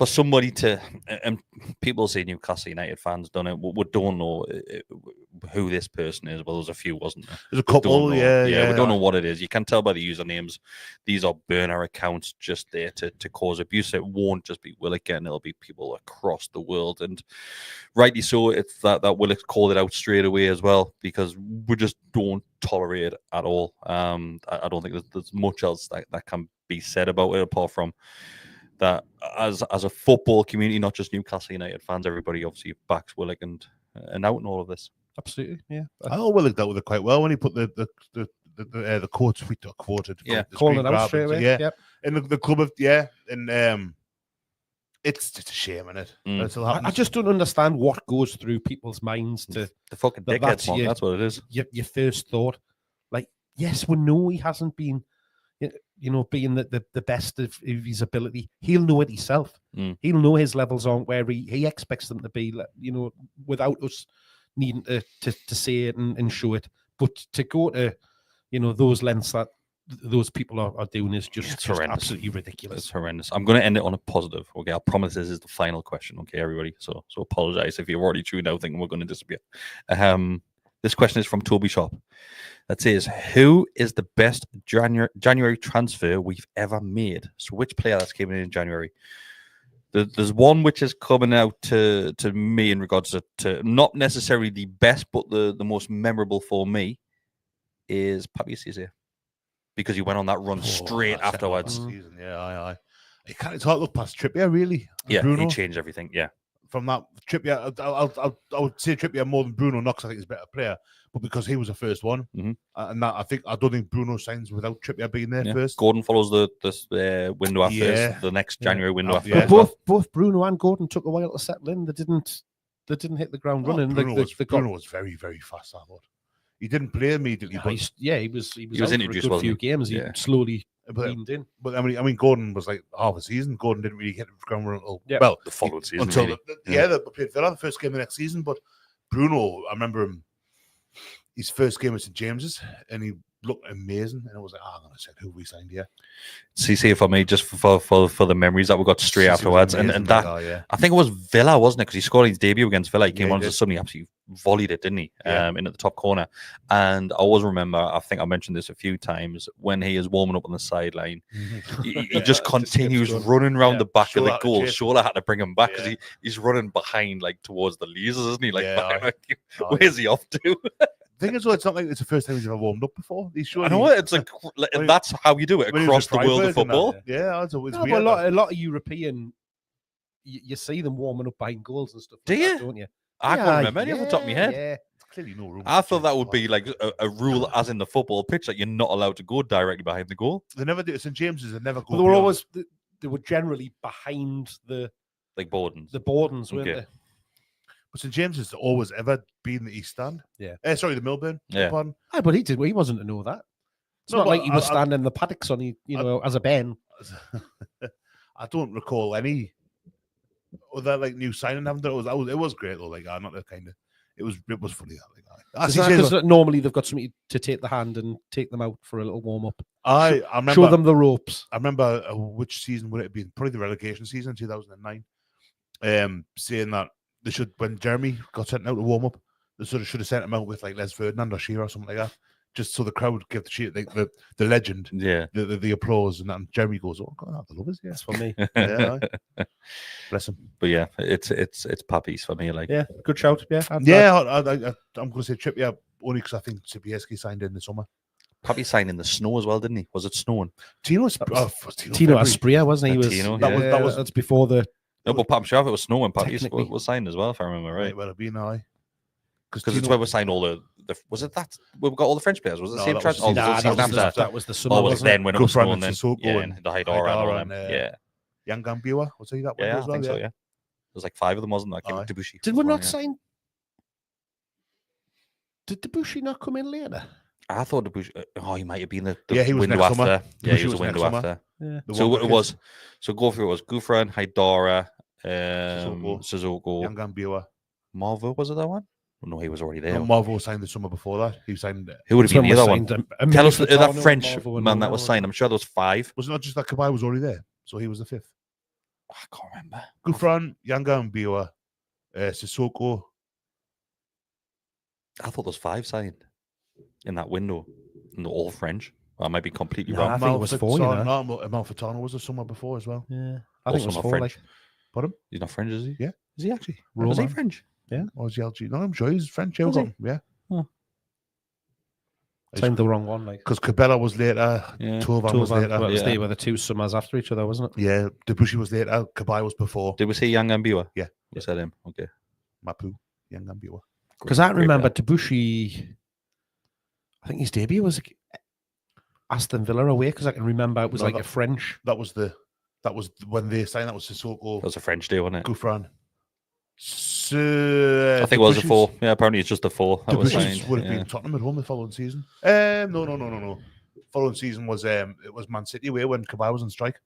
somebody to, and people say Newcastle United fans done it. We don't know who this person is. Well, there's a few, wasn't there? There's a couple, we don't know what it is. You can tell by the usernames. These are burner accounts just there to cause abuse. It won't just be Willock again. It'll be people across the world, and rightly so. It's that Willock called it out straight away as well, because we just don't tolerate it at all. I don't think there's much else that can be said about it, apart from that as a football community, not just Newcastle United fans, everybody obviously backs Willock and out in all of this. Absolutely, yeah. I thought Willock dealt with it quite well when he put the quotes we quoted. Yeah, calling it out straight away. Yeah, and the club of and it's just a shame, isn't it? I just don't understand what goes through people's minds to the fucking dickheads. That's what it is. Your first thought, like, yes, we know he hasn't been, being the best of his ability. He'll know it himself. He'll know his levels aren't where he expects them to be, without us needing to say it and show it. But to go to, those lengths that those people are doing is just absolutely ridiculous. It's horrendous. I'm going to end it on a positive. Okay, I promise this is the final question. Okay, everybody. So apologize if you've already tuned out thinking we're going to disappear. This question is from Toby Shop. That says, who is the best January transfer we've ever made? So which player that's came in January? There's one which is coming out to me in regards to not necessarily the best, but the most memorable for me is Papi Cisse. Because he went on that run straight afterwards. Season. Yeah, aye. You can't look past Trippier, really. Yeah, Bruno. he changed everything, yeah. From that, Trippier, I would say Trippier more than Bruno, not because I think he's a better player, but because he was the first one. Mm-hmm. And that I don't think Bruno signs without Trippier being there first. Gordon follows the window after the next January window after. Yeah. Both Bruno and Gordon took a while to settle in. They didn't hit the ground running. Bruno was very, very fast, I thought. He didn't play immediately. He was introduced, for a few games. He slowly but leaned in. But I mean, Gordon was like half a season. Gordon didn't really hit the ground running until the following season. Until they played Villa the first game of the next season. But Bruno, I remember him. His first game was St James's, and he looked amazing. And I was like, I said, who have we signed here? CC for me, just for the memories that we got straight afterwards, and that I think it was Villa, wasn't it? Because he scored his debut against Villa. He came on and suddenly absolutely volleyed it, didn't he? Into the top corner. And I always remember, I think I mentioned this a few times, when he is warming up on the sideline, he just continues running around the back of the goal. Shola had to bring him back because he's running behind, like towards the leaders, isn't he? Where's he off to? The thing is, it's not like it's the first time he's ever warmed up before. I know it's like that's how you do it across the world of football. It's weird. A lot of European, you see them warming up behind goals and stuff. Do you? Don't you? I can't remember any off the top of my head. Yeah. Clearly no room. I thought that would be like a rule, as in the football pitch, that you're not allowed to go directly behind the goal. They never do. St James's, they never go. They were always they were generally behind the Bordens. The Bordens, weren't they? But St James has always ever been the East Stand. Yeah. Sorry, the Milburn. Yeah. Pardon. But he did. He wasn't to know that. It's not like he was standing in the paddocks on, as a Ben. I don't recall any other like new signing happened. It was great though. Like, not the kind of. It was funny. Because normally they've got somebody to take the hand and take them out for a little warm up. I remember, show them the ropes. I remember which season would it have been? Probably the relegation season, 2009. Saying that. They should, when Jeremy got sent out to warm up, they should have sent him out with like Les Ferdinand or Shearer or something like that, just so the crowd give the legend, the applause, and that. And Jeremy goes, "Oh God, the love is here." That's for me. Bless him. But yeah, it's Pappies for me. Like, good shout. I'm going to say Trippier only because I think Sibieski signed in the summer. Pappy signed in the snow as well, didn't he? Was it snowing? Tino Aspria, wasn't he? That's before the. No, but I'm sure if it was snow when Pappy was signed as well, if I remember right. Well, it'd be now. Because it's where we signed all the. Was it that? We got all the French players. Was it the same transfer? That was the summer. Oh, it was then when it was snowing. Then, and the Haidara and Young Gambua. Was he that one? Yeah, I think so. Yeah, there's like 5 of them, wasn't there? Debussy. Did we not sign? Did Debussy not come in later? I thought Debussy. He might have been the he was window after. Yeah, he was the window after. Yeah. So it was. So go through. It was Gouffran, Haidara, Sissoko, Young Gambua. Marvo, was it that one? No, he was already there. No, Marvo signed the summer before that. He signed. Who would have been the other one? Tell us that French man that was signed. I'm sure there was 5. Was it not just that Kabay was already there? So he was the 5th. I can't remember. Gouffran, Young Gambua, Sissoko. I thought there was 5 signed in that window, and they're all French. I might be completely wrong. I think it was 4. Malfitano was the summer before as well. Yeah, I think it was 4. French. Pardon? He's not French, is he? Yeah. Is he actually? Is he French? Yeah. Or is he LG? No, I'm sure he's French. Yeah. Signed the wrong one, like because Cabela was later. Tovan was later. Well, they were the 2 summers after each other, wasn't it? Yeah. Debussy was later. Kabay was before. Did we say Young Gambua? Yeah. We said him. Okay. Mapu, Young Gambua. Because I remember Debussy. I think his debut was Aston Villa away. Because I can remember it was a French. That was when they signed. That was Sissoko. That was a French deal, wasn't it? Gouffran. I think it was a 4. Yeah, apparently it's just a 4. That was signed. Would have been Tottenham at home the following season. No. Following season was it was Man City away when Kabay was on strike.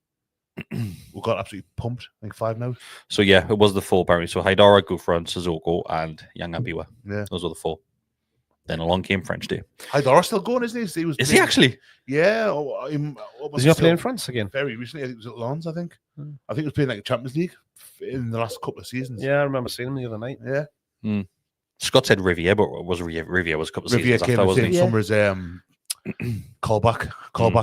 We got absolutely pumped. I think 5 now. So yeah, it was the 4 apparently. So Haidara, Gouffran, Sissoko, and Young Gambua. Yeah, those were the 4. Then along came French Day. Haidara's still going, isn't he? Is he actually? Yeah. Is he not playing in France again? Very recently, I think it was at Lens. I think he was playing like Champions League in the last couple of seasons. Yeah, I remember seeing him the other night. Yeah. Scott said Riviere, but it was Riviere was a couple of Riviere seasons came after, the wasn't same he? summer as Callback,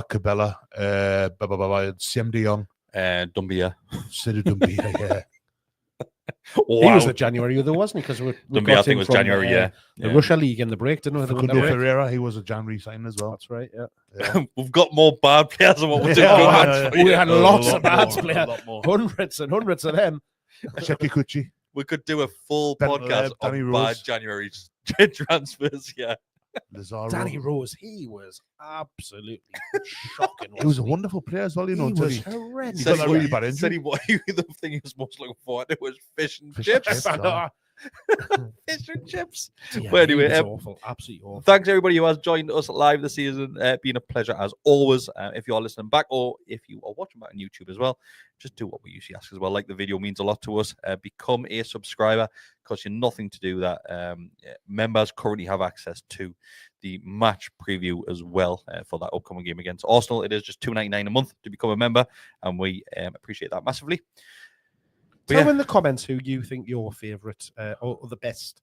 Cabela, Siem De Jong, Dumbia. Sidhu Dumbia, yeah. He was the January though, wasn't he? Because we Dumbia, got I think him was from January, the Russia League in the break, didn't we? They won the Facundo break. Ferreira, he was a January signing as well. That's right, yeah. Yeah. We've got more bad players than what we're doing. Yeah, We had A lots lot of bad more, a players, lot more. hundreds and hundreds of them. Shekikuchi. We could do a full Ben podcast Taleb, Danny on bad Rose. January transfers. Yeah. Lazaro. Danny Rose, he was absolutely shocking. He was a wasn't wonderful player as well, you know. He was just- horrendous. got that really bad said injury. the thing he was most looking forward to was fish and Fish and chips. chips. Yeah. Fish and chips. Yeah, But anyway, he was awful, absolutely awful. Thanks everybody who has joined us live this season. Been a pleasure as always. If you are listening back or if you are watching back on YouTube as well, just do what we usually ask as well. Like the video means a lot to us. Become a subscriber. Costs you nothing to do that. Members currently have access to the match preview as well for that upcoming game against Arsenal. It is just $2.99 a month to become a member, and we appreciate that massively. But Tell yeah. in the comments who you think your favourite or the best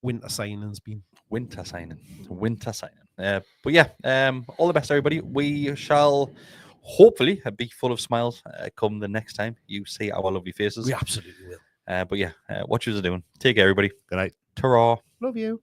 winter signing's been. Winter signing. But yeah, all the best, everybody. We shall hopefully be full of smiles come the next time you see our lovely faces. We absolutely will. But yeah, what you are doing. Take care, everybody. Good night. Ta-ra. Love you.